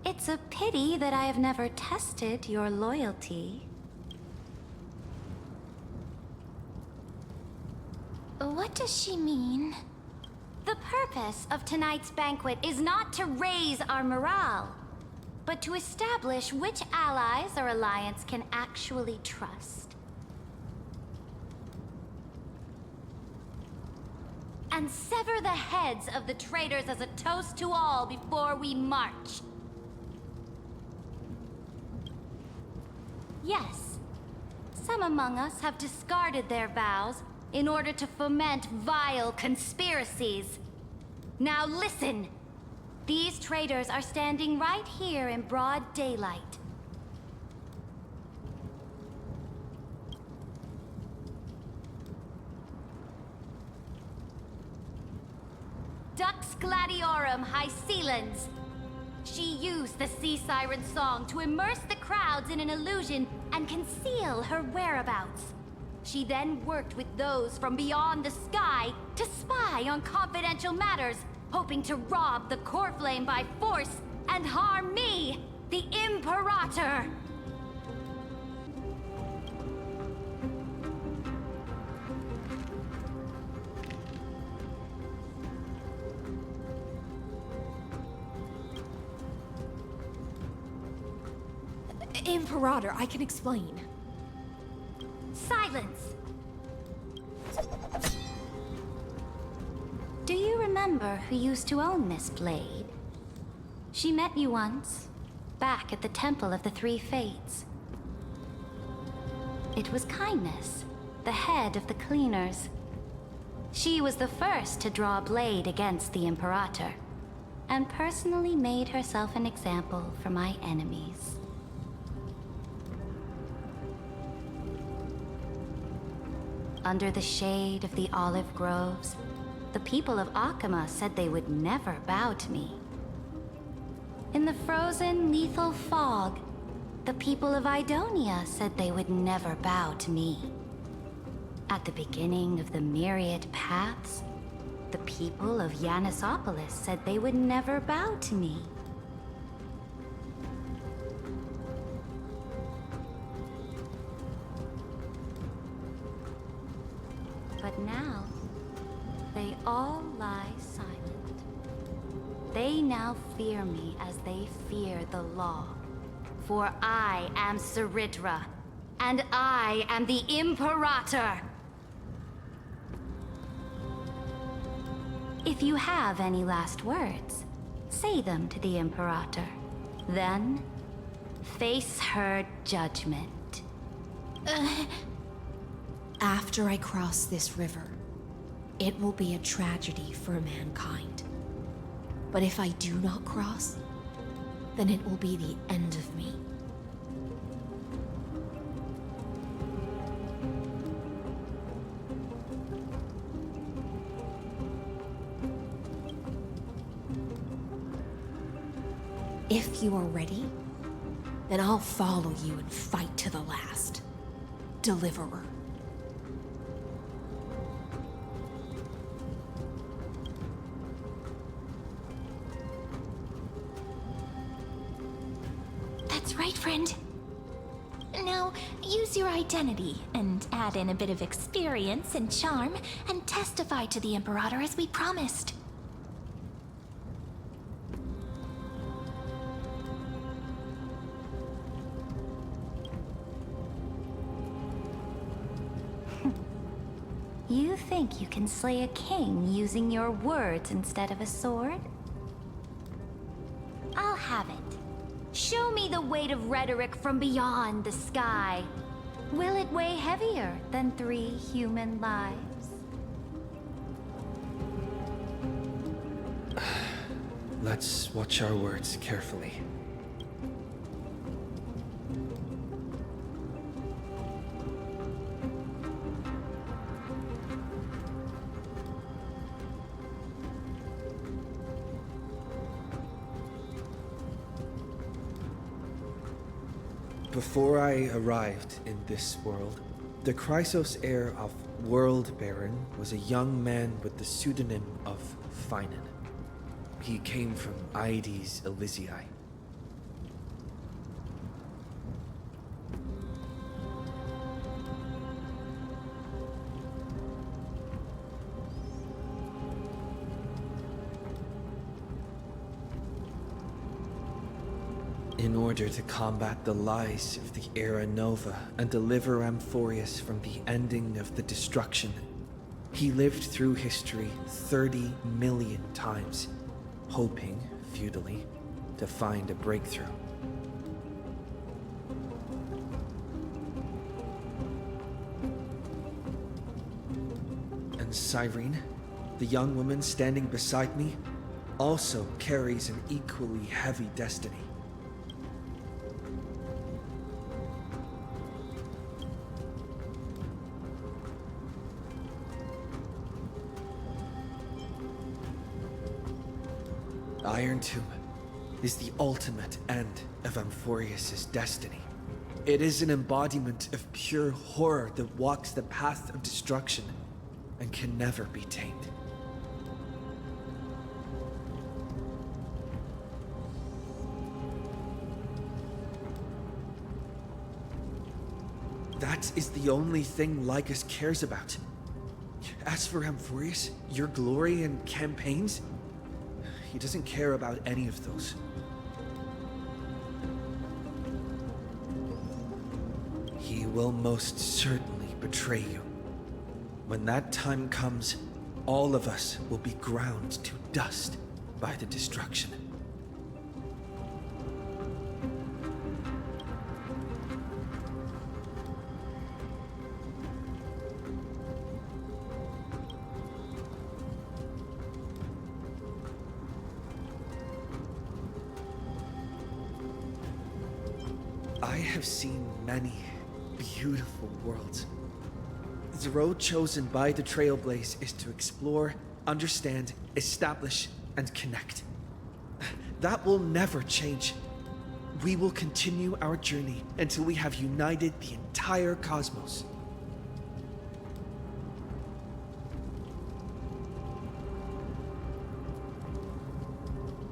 it's a pity that I have never tested your loyalty. What does she mean? The purpose of tonight's banquet is not to raise our morale, but to establish which allies our alliance can actually trust. And sever the heads of the traitors as a toast to all before we march. Yes, Some among us have discarded their vows in order to foment vile conspiracies. Now listen! These traitors are standing right here in broad daylight. Dux Gladiorum Hysilens. She used the Sea Siren song to immerse the crowds in an illusion and conceal her whereabouts. She then worked with those from beyond the sky to spy on confidential matters, hoping to rob the core flame by force and harm me, the Imperator! Imperator, I can explain. Silence! Do you remember who used to own this blade? She met you once, back at the Temple of the Three Fates. It was Kindness, the head of the cleaners. She was the first to draw a blade against the Imperator, and personally made herself an example for my enemies. Under the shade of the olive groves, the people of Akama said they would never bow to me. In the frozen, lethal fog, the people of Idonia said they would never bow to me. At the beginning of the myriad paths, the people of Yanisopolis said they would never bow to me. But now, they all lie silent. They now fear me as they fear the law. For I am Cerydra, and I am the Imperator! If you have any last words, say them to the Imperator. Then, face her judgment. After I cross this river, it will be a tragedy for mankind. But if I do not cross, then it will be the end of me. If you are ready, then I'll follow you and fight to the last. Deliverer. That's right, friend. Now, use your identity and add in a bit of experience and charm and testify to the Imperator as we promised. You think you can slay a king using your words instead of a sword? I'll have it. Show me the weight of rhetoric from beyond the sky. Will it weigh heavier than 3 human lives? Let's watch our words carefully. Before I arrived in this world, the Chrysos heir of World Baron was a young man with the pseudonym of Phainon. He came from Aedes Elysiae. In order to combat the lies of the Era Nova and deliver Amphorius from the ending of the destruction, he lived through history 30 million times, hoping, futilely, to find a breakthrough. And Cyrene, the young woman standing beside me, also carries an equally heavy destiny. Iron Tomb is the ultimate end of Amphorius' destiny. It is an embodiment of pure horror that walks the path of destruction and can never be tamed. That is the only thing Lycus cares about. As for Amphorius, your glory and campaigns, he doesn't care about any of those. He will most certainly betray you. When that time comes, all of us will be ground to dust by the destruction. I have seen many beautiful worlds. The road chosen by the Trailblaze is to explore, understand, establish, and connect. That will never change. We will continue our journey until we have united the entire cosmos.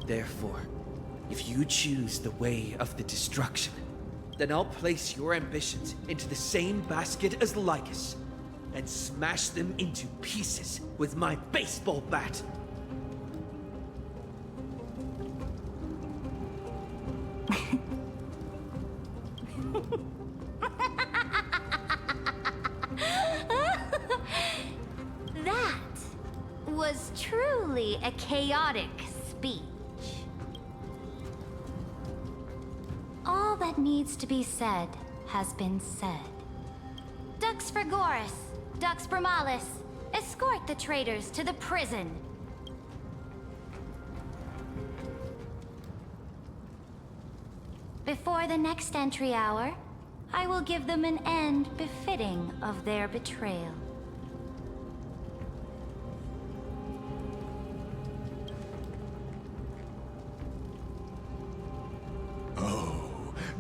Therefore, if you choose the way of the destruction, then I'll place your ambitions into the same basket as Lycus and smash them into pieces with my baseball bat. That was truly a chaotic speech. All that needs to be said has been said. Dux Frigoris, Dux Bromalis, escort the traitors to the prison. Before the next entry hour, I will give them an end befitting of their betrayal.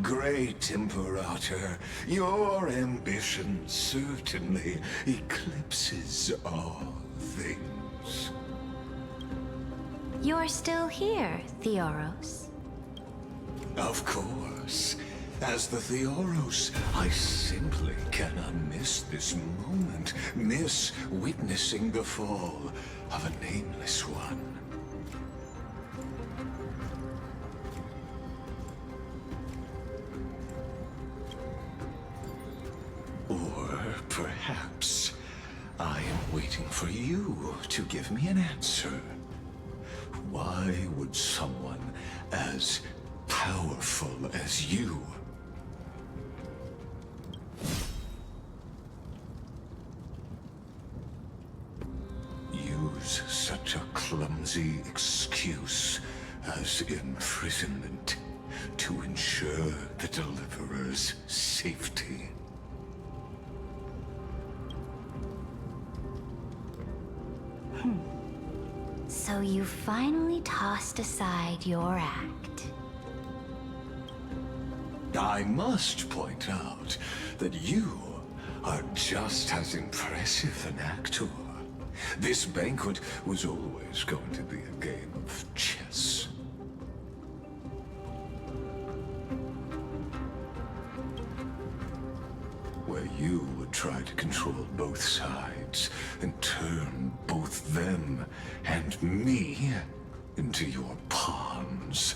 Great Imperator, your ambition certainly eclipses all things. You're still here, Theoros. Of course. As the Theoros, I simply cannot miss this moment, miss witnessing the fall of a nameless one. Or perhaps I am waiting for you to give me an answer. Why would someone as powerful as you use such a clumsy excuse as imprisonment to ensure the Deliverer's safety? So you finally tossed aside your act. I must point out that you are just as impressive an actor. This banquet was always going to be a game of chess. Where you would try to control both sides and turn both them and me into your pawns.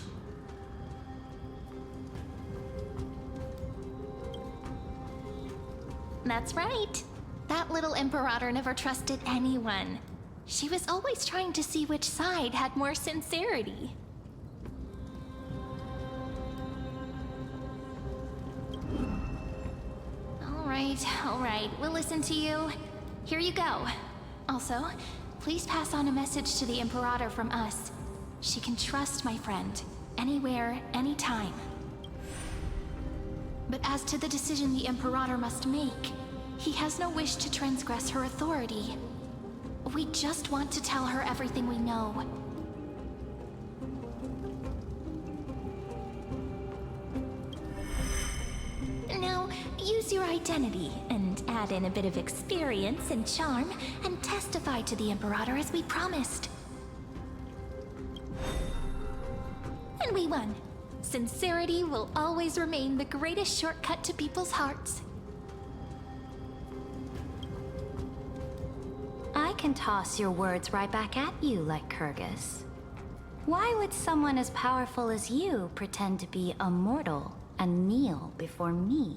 That's right. That little Imperator never trusted anyone. She was always trying to see which side had more sincerity. All right, we'll listen to you. Here you go. Also, please pass on a message to the Imperator from us. She can trust my friend, anywhere, anytime. But as to the decision the Imperator must make, he has no wish to transgress her authority. We just want to tell her everything we know. Now, use your identity and add in a bit of experience and charm and testify to the Imperator as we promised. And we won. Sincerity will always remain the greatest shortcut to people's hearts. I can toss your words right back at you like Kyrgyz. Why would someone as powerful as you pretend to be a mortal and kneel before me?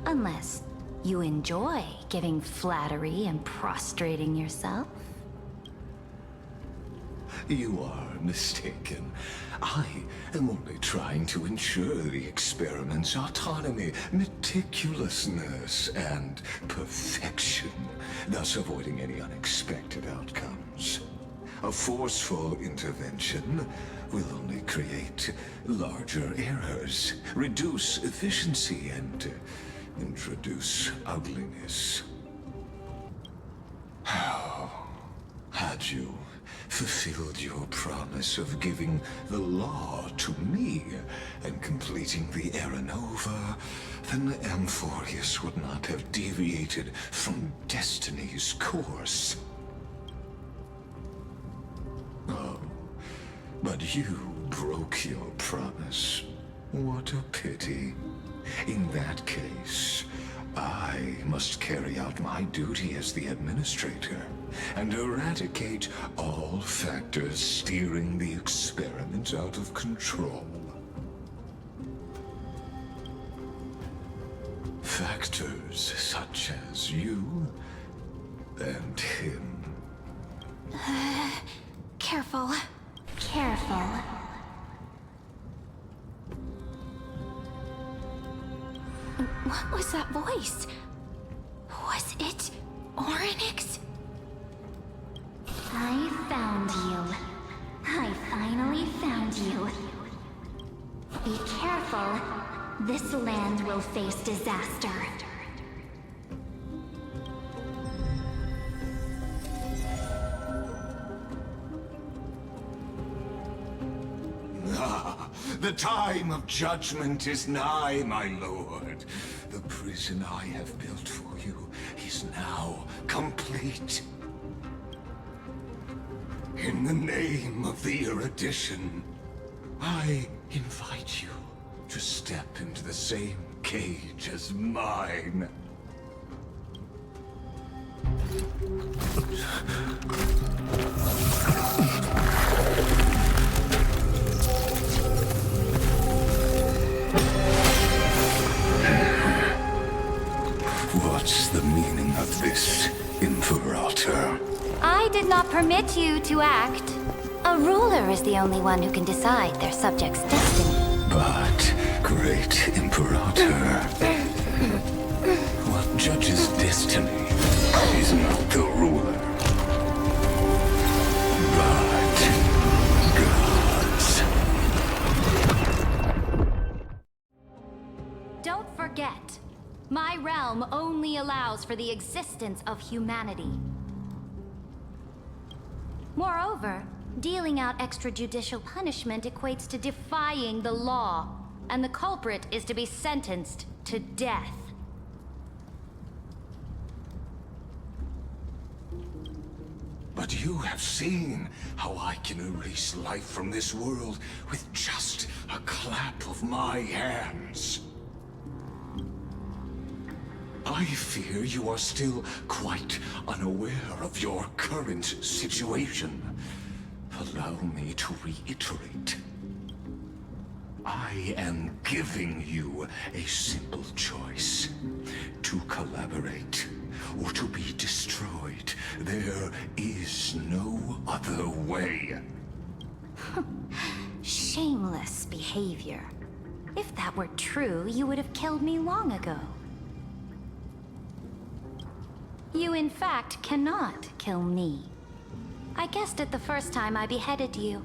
Unless you enjoy giving flattery and prostrating yourself. You are mistaken. I am only trying to ensure the experiment's autonomy, meticulousness, and perfection, thus avoiding any unexpected outcomes. A forceful intervention will only create larger errors, reduce efficiency, and introduce ugliness. How had you fulfilled your promise of giving the law to me and completing the Era Nova, then Amphorius would not have deviated from destiny's course. Oh, but you broke your promise. What a pity. In that case, I must carry out my duty as the administrator and eradicate all factors steering the experiment out of control. Factors such as you and him. Careful. Careful. What was that voice? Was it Orynyx? I found you. I finally found you. Be careful. This land will face disaster. Ah, the time of judgment is nigh, my lord. The prison I have built for you is now complete. In the name of the erudition, I invite you to step into the same cage as mine. What's the meaning of this, Imperator? I did not permit you to act. A ruler is the only one who can decide their subject's destiny. But, great Imperator, what judges destiny is not the ruler, but gods. Don't forget, my realm only allows for the existence of humanity. Moreover, dealing out extrajudicial punishment equates to defying the law, and the culprit is to be sentenced to death. But you have seen how I can erase life from this world with just a clap of my hands. I fear you are still quite unaware of your current situation. Allow me to reiterate. I am giving you a simple choice. To collaborate or to be destroyed. There is no other way. Shameless behavior. If that were true, you would have killed me long ago. You in fact cannot kill me. I guessed it the first time I beheaded you.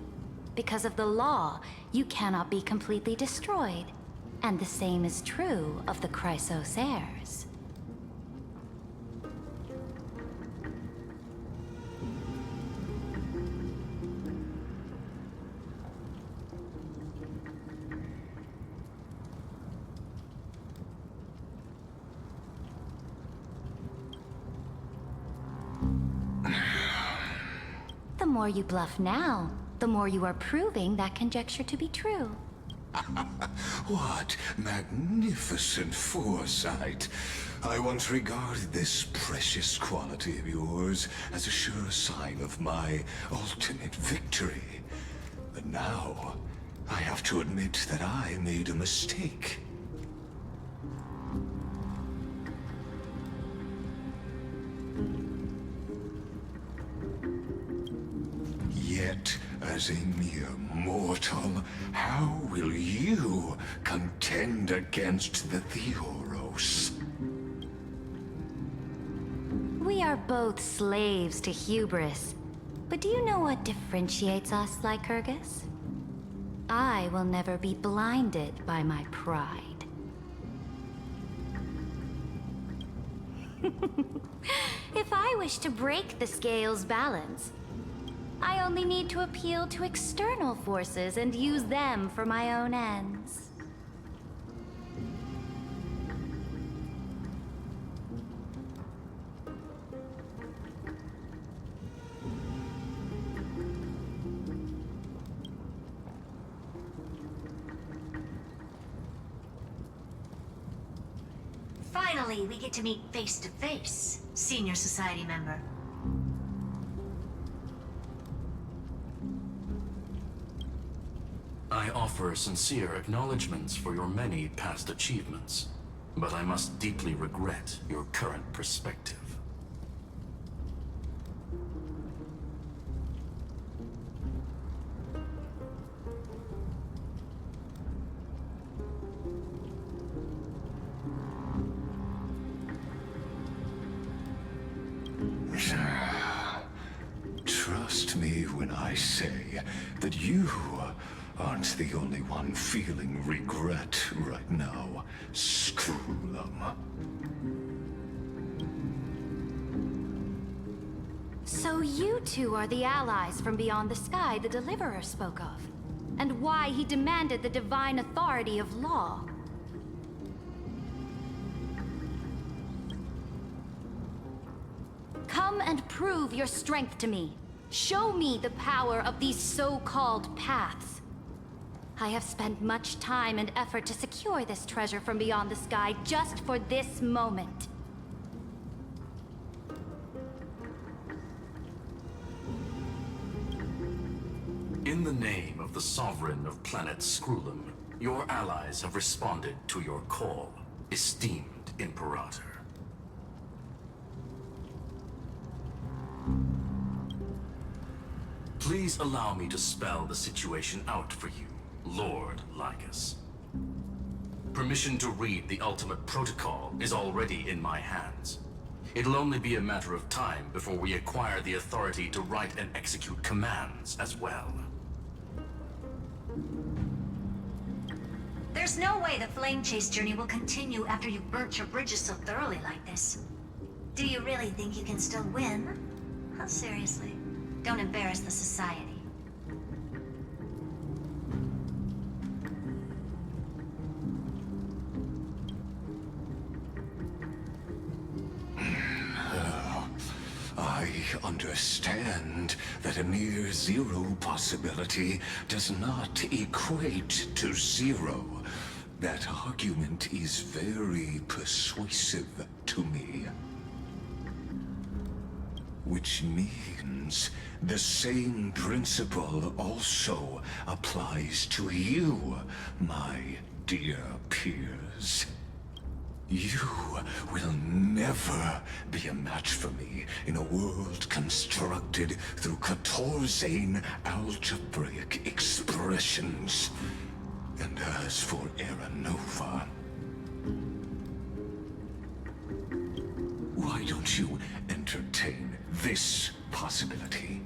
Because of the law, you cannot be completely destroyed. And the same is true of the Chrysos heirs. The more you bluff now, the more you are proving that conjecture to be true. What magnificent foresight. I once regarded this precious quality of yours as a sure sign of my ultimate victory. But now, I have to admit that I made a mistake. Yet, as a mere mortal, how will you contend against the Theoros? We are both slaves to hubris. But do you know what differentiates us, Lycurgus? I will never be blinded by my pride. If I wish to break the scale's balance, I only need to appeal to external forces and use them for my own ends. Finally, we get to meet face to face, senior society member. I offer sincere acknowledgments for your many past achievements, but I must deeply regret your current perspective. Trust me when I say that you aren't the only one feeling regret right now, Scroolum. So you two are the allies from beyond the sky the Deliverer spoke of, and why he demanded the divine authority of law. Come and prove your strength to me. Show me the power of these so-called paths. I have spent much time and effort to secure this treasure from beyond the sky just for this moment. In the name of the Sovereign of planet Scroolum, your allies have responded to your call, esteemed Imperator. Please allow me to spell the situation out for you, Lord Lycus. Permission to read the ultimate protocol is already in my hands. It'll only be a matter of time before we acquire the authority to write and execute commands as well. There's no way the flame chase journey will continue after you've burnt your bridges so thoroughly like this. Do you really think you can still win? Huh, seriously. Don't embarrass the society. I understand that a mere zero possibility does not equate to zero. That argument is very persuasive to me. Which means the same principle also applies to you, my dear peers. You will never be a match for me in a world constructed through 14 algebraic expressions. And as for Aranova, why don't you this possibility.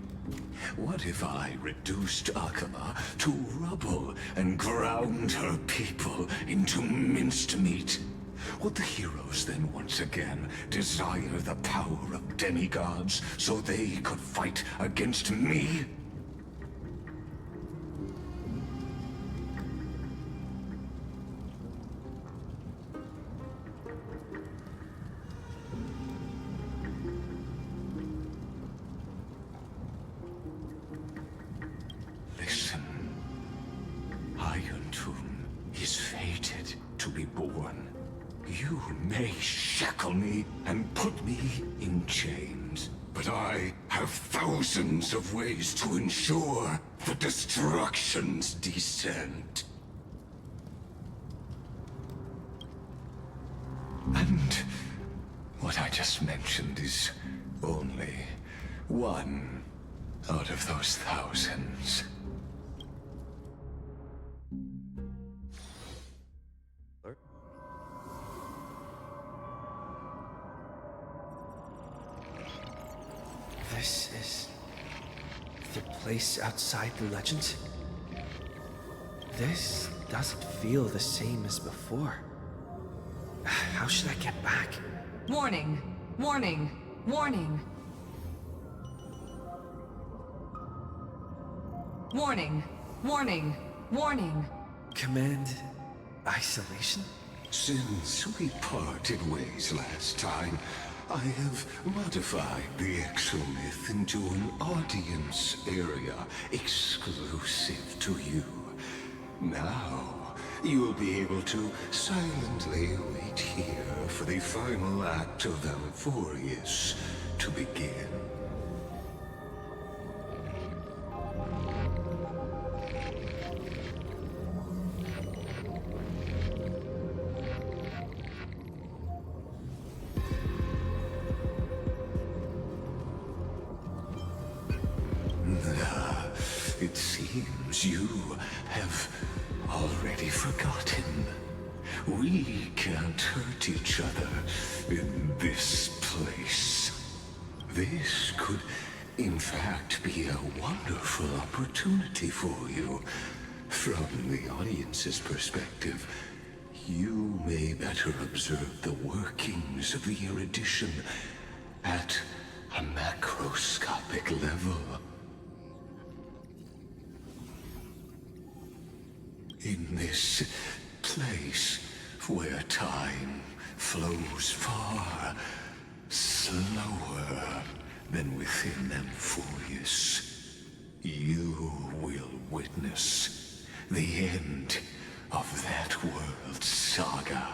What if I reduced Akala to rubble and ground her people into minced meat? Would the heroes then once again desire the power of demigods so they could fight against me? Listen, Iron Tomb is fated to be born. You may shackle me and put me in chains, but I have thousands of ways to ensure the destruction's descent. And what I just mentioned is only one out of those thousands. This is the place outside the legend? This doesn't feel the same as before. How should I get back? Warning! Warning! Warning! Warning! Warning! Warning! Command isolation? Since we parted ways last time, I have modified the exomyth into an audience area exclusive to you. Now, you'll be able to silently wait here for the final act of Amphorius to begin. It seems you have already forgotten. We can't hurt each other in this place. This could, in fact, be a wonderful opportunity for you. From the audience's perspective, you may better observe the workings of the erudition at a macroscopic level. In this place where time flows far slower than within Amphorius, you will witness the end of that world's saga.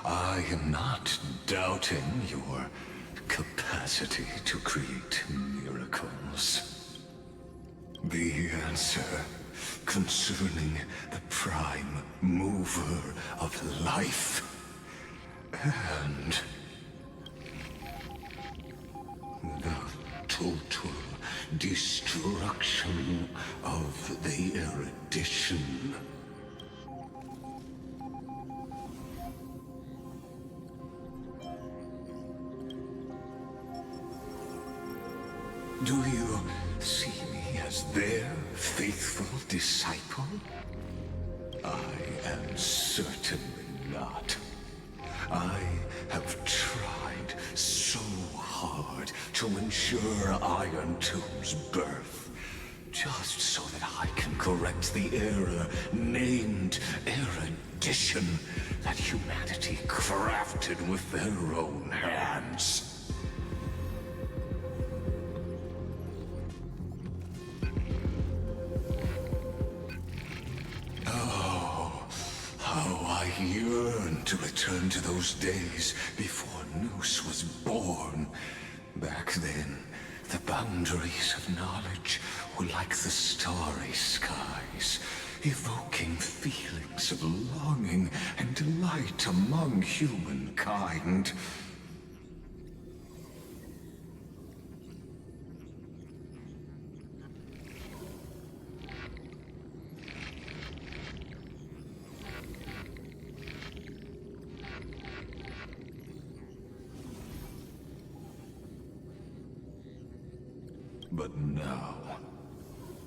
I am not doubting your capacity to create miracles. The answer concerning the prime mover of life and the total destruction of the erudition. Do you see me as their faithful disciple? I am certainly not. I have tried so hard to ensure Iron Tomb's birth, just so that I can correct the error named erudition that humanity crafted with their own hands. I yearn to return to those days before Noose was born. Back then, the boundaries of knowledge were like the starry skies, evoking feelings of longing and delight among humankind. But now,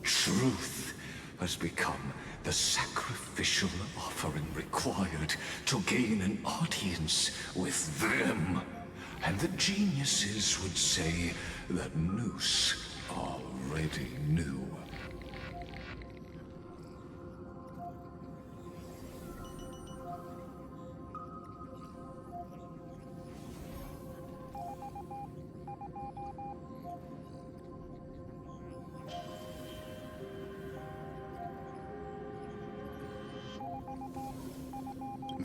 truth has become the sacrificial offering required to gain an audience with them. And the geniuses would say that Noose already knew.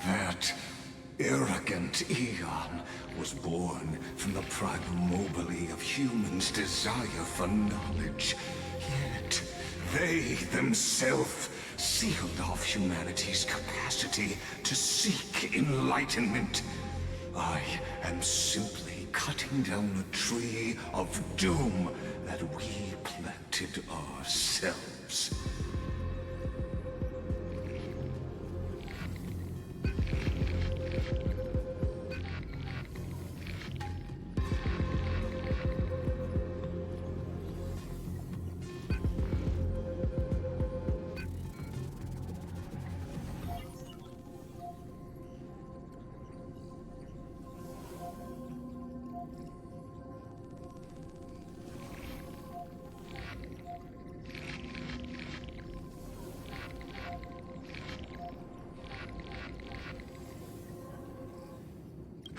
That arrogant Eon was born from the primal mobile of humans' desire for knowledge. Yet, they themselves sealed off humanity's capacity to seek enlightenment. I am simply cutting down a tree of doom that we planted ourselves.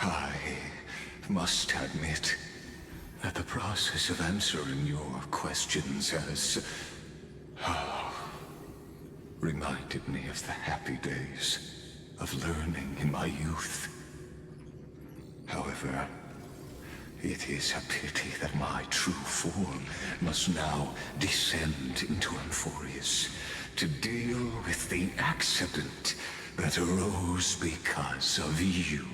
I must admit that the process of answering your questions has reminded me of the happy days of learning in my youth. However, it is a pity that my true form must now descend into Amphorius to deal with the accident that arose because of you.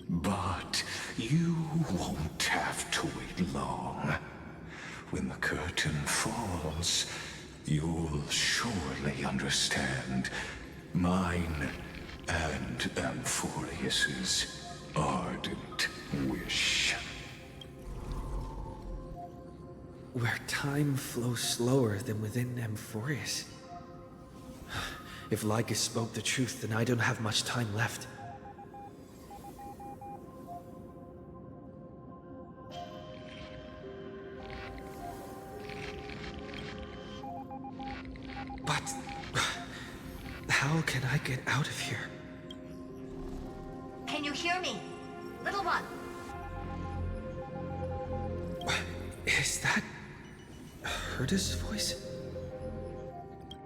But you won't have to wait long. When the curtain falls, you'll surely understand mine and Amphorius's ardent wish. Where time flows slower than within Amphorius. If Lycus spoke the truth, then I don't have much time left. But how can I get out of here? Can you hear me? Little one. Is that Herda's voice?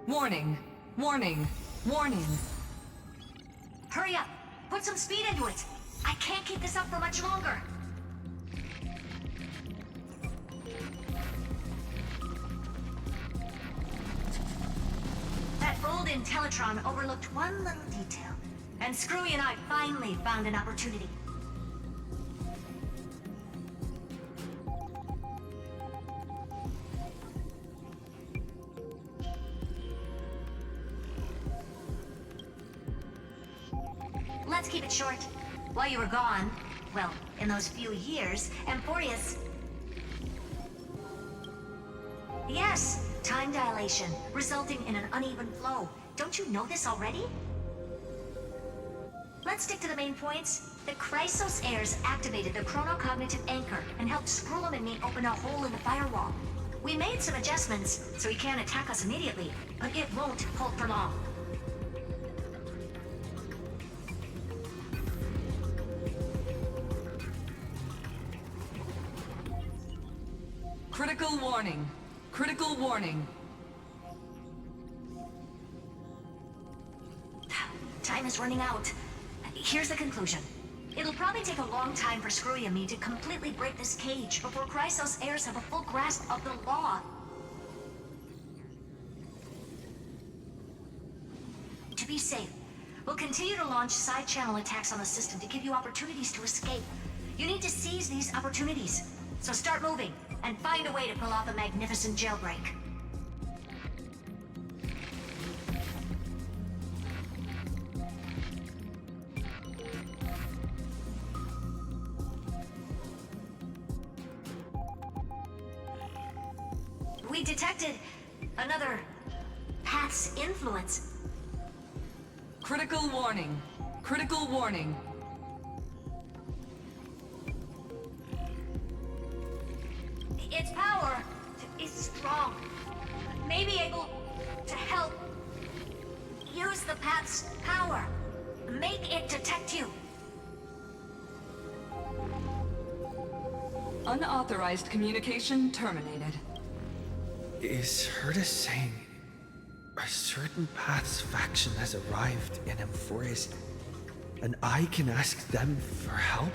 Warning, warning, warning. Hurry up. Put some speed into it. I can't keep this up for much longer. That old Intellitron overlooked one little detail, and Screwy and I finally found an opportunity. Let's keep it short. While you were gone, well, in those few years, Amphorius... Yes, time dilation, resulting in an uneven flow. Don't you know this already? Let's stick to the main points. The Chrysos heirs activated the chronocognitive anchor and helped Skrullum and me open a hole in the firewall. We made some adjustments, so he can't attack us immediately, but it won't hold for long. Critical warning. Critical warning. Time is running out. Here's the conclusion. It'll probably take a long time for Screwy and me to completely break this cage before Chrysos heirs have a full grasp of the law. To be safe, we'll continue to launch side-channel attacks on the system to give you opportunities to escape. You need to seize these opportunities. So start moving, and find a way to pull off a magnificent jailbreak. We detected another path's influence. Critical warning. Critical warning. Its power is strong. May be able to help. Use the path's power. Make it detect you. Unauthorized communication terminated. Is Herta saying a certain path's faction has arrived in Amphorius, and I can ask them for help?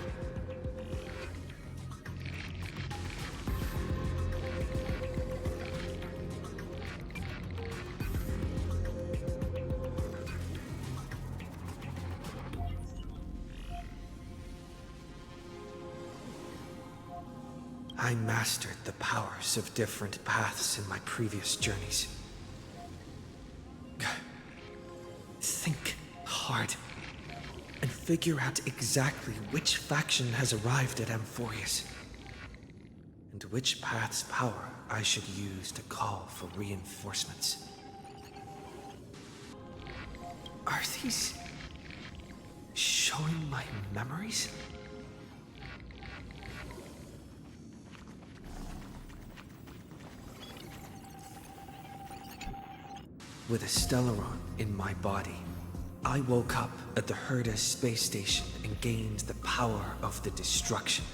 I mastered the powers of different paths in my previous journeys. Think hard and figure out exactly which faction has arrived at Amphorius and which path's power I should use to call for reinforcements. Are these showing my memories? With a Stellaron in my body, I woke up at the Herta space station and gained the power of the destruction.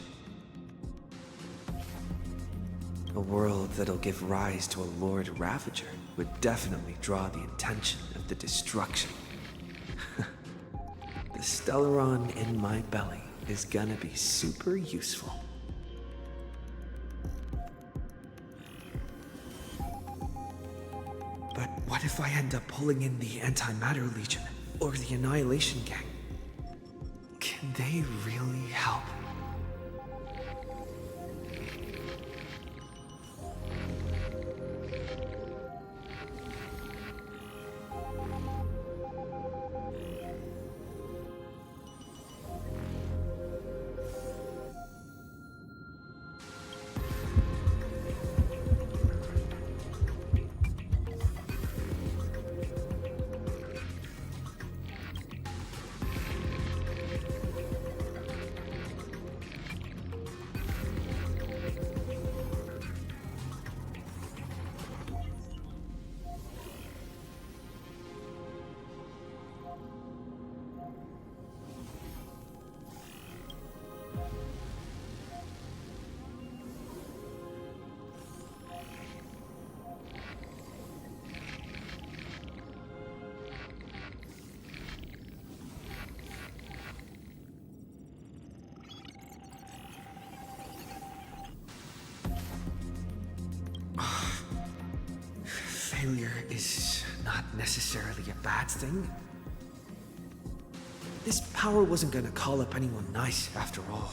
A world that'll give rise to a Lord Ravager would definitely draw the attention of the destruction. The Stellaron in my belly is gonna be super useful. But what if I end up pulling in the Antimatter Legion or the Annihilation Gang? Can they really help? Failure is not necessarily a bad thing. This power wasn't gonna call up anyone nice after all.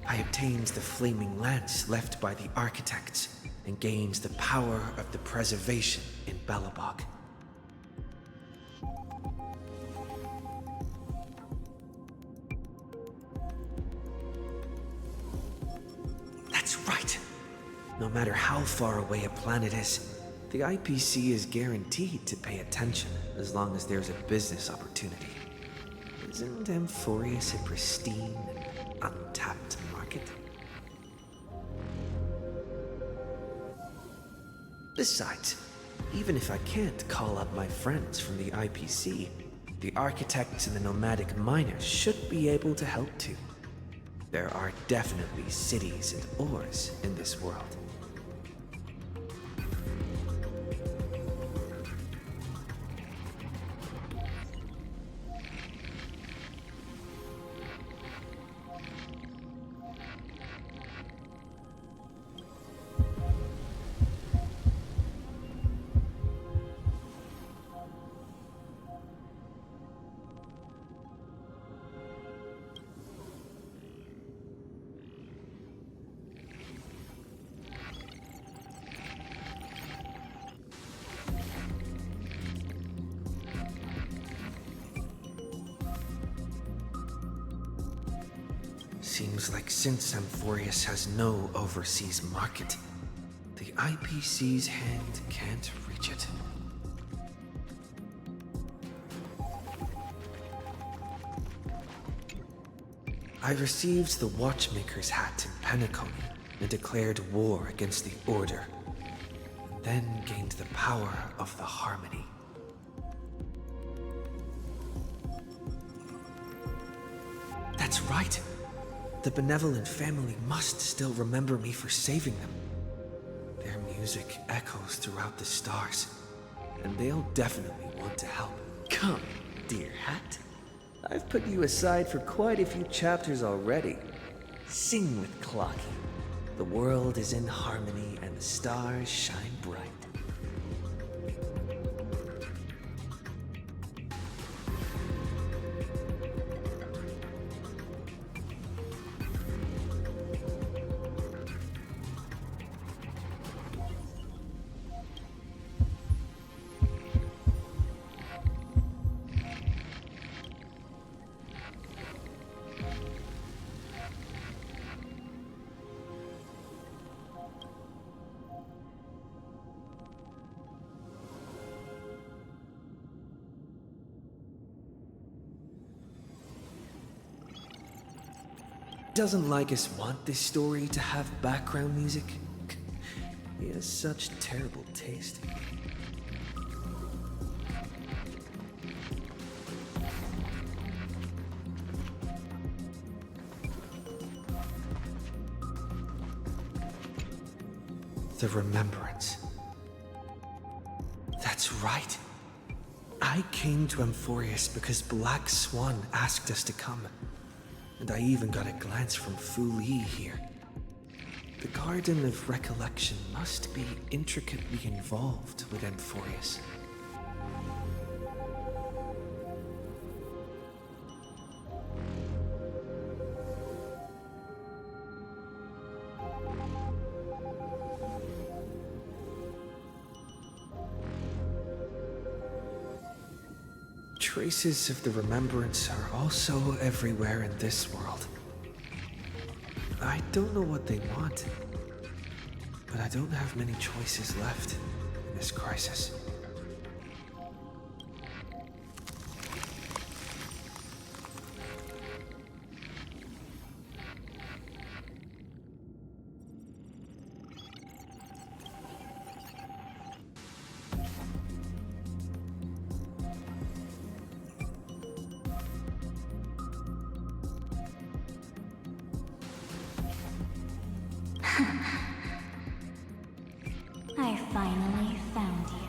I obtained the flaming lance left by the architects and gained the power of the preservation in Belobog. No matter how far away a planet is, the IPC is guaranteed to pay attention as long as there's a business opportunity. Isn't Amphorius a pristine and untapped market? Besides, even if I can't call up my friends from the IPC, the architects and the nomadic miners should be able to help too. There are definitely cities and ores in this world. Seems like since Amphorius has no overseas market, the IPC's hand can't reach it. I received the Watchmaker's hat in Penacony and declared war against the Order, and then gained the power of the Harmony. That's right. The benevolent family must still remember me for saving them. Their music echoes throughout the stars, and they'll definitely want to help. Come, dear hat. I've put you aside for quite a few chapters already. Sing with Clocky. The world is in harmony and the stars shine bright. Doesn't Lycus want this story to have background music? He has such terrible taste. The Remembrance. That's right. I came to Amphorius because Black Swan asked us to come. And I even got a glance from Fu Li here. The Garden of Recollection must be intricately involved with Amphorius. Traces of the Remembrance are also everywhere in this world. I don't know what they want, but I don't have many choices left in this crisis. I finally found you.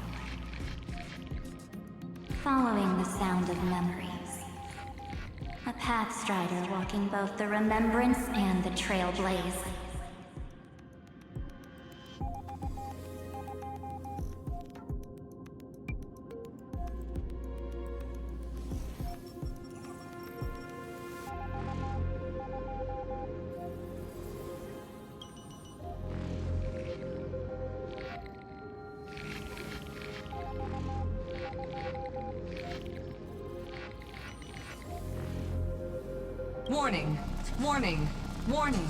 Following the sound of memories. A pathstrider walking both the Remembrance and the Trailblaze. Warning! Warning! Warning!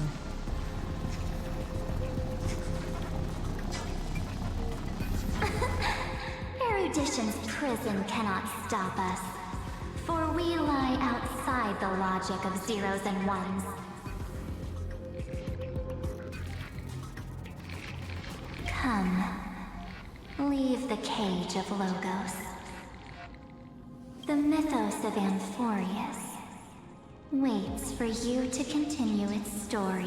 Erudition's prison cannot stop us, for we lie outside the logic of zeros and ones. Come, leave the cage of Logos. The mythos of Amphorius waits for you to continue its story.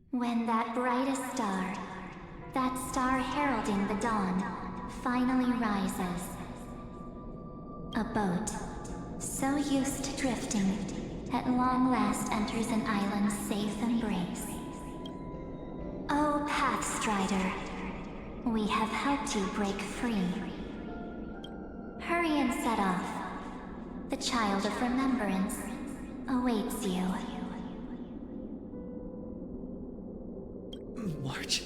When that brightest star, that star heralding the dawn, finally rises, a boat, so used to drifting, at long last enters an island's safe embrace. Oh, Pathstrider, we have helped you break free. Hurry and set off. The Child of Remembrance awaits you. March?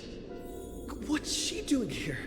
What's she doing here?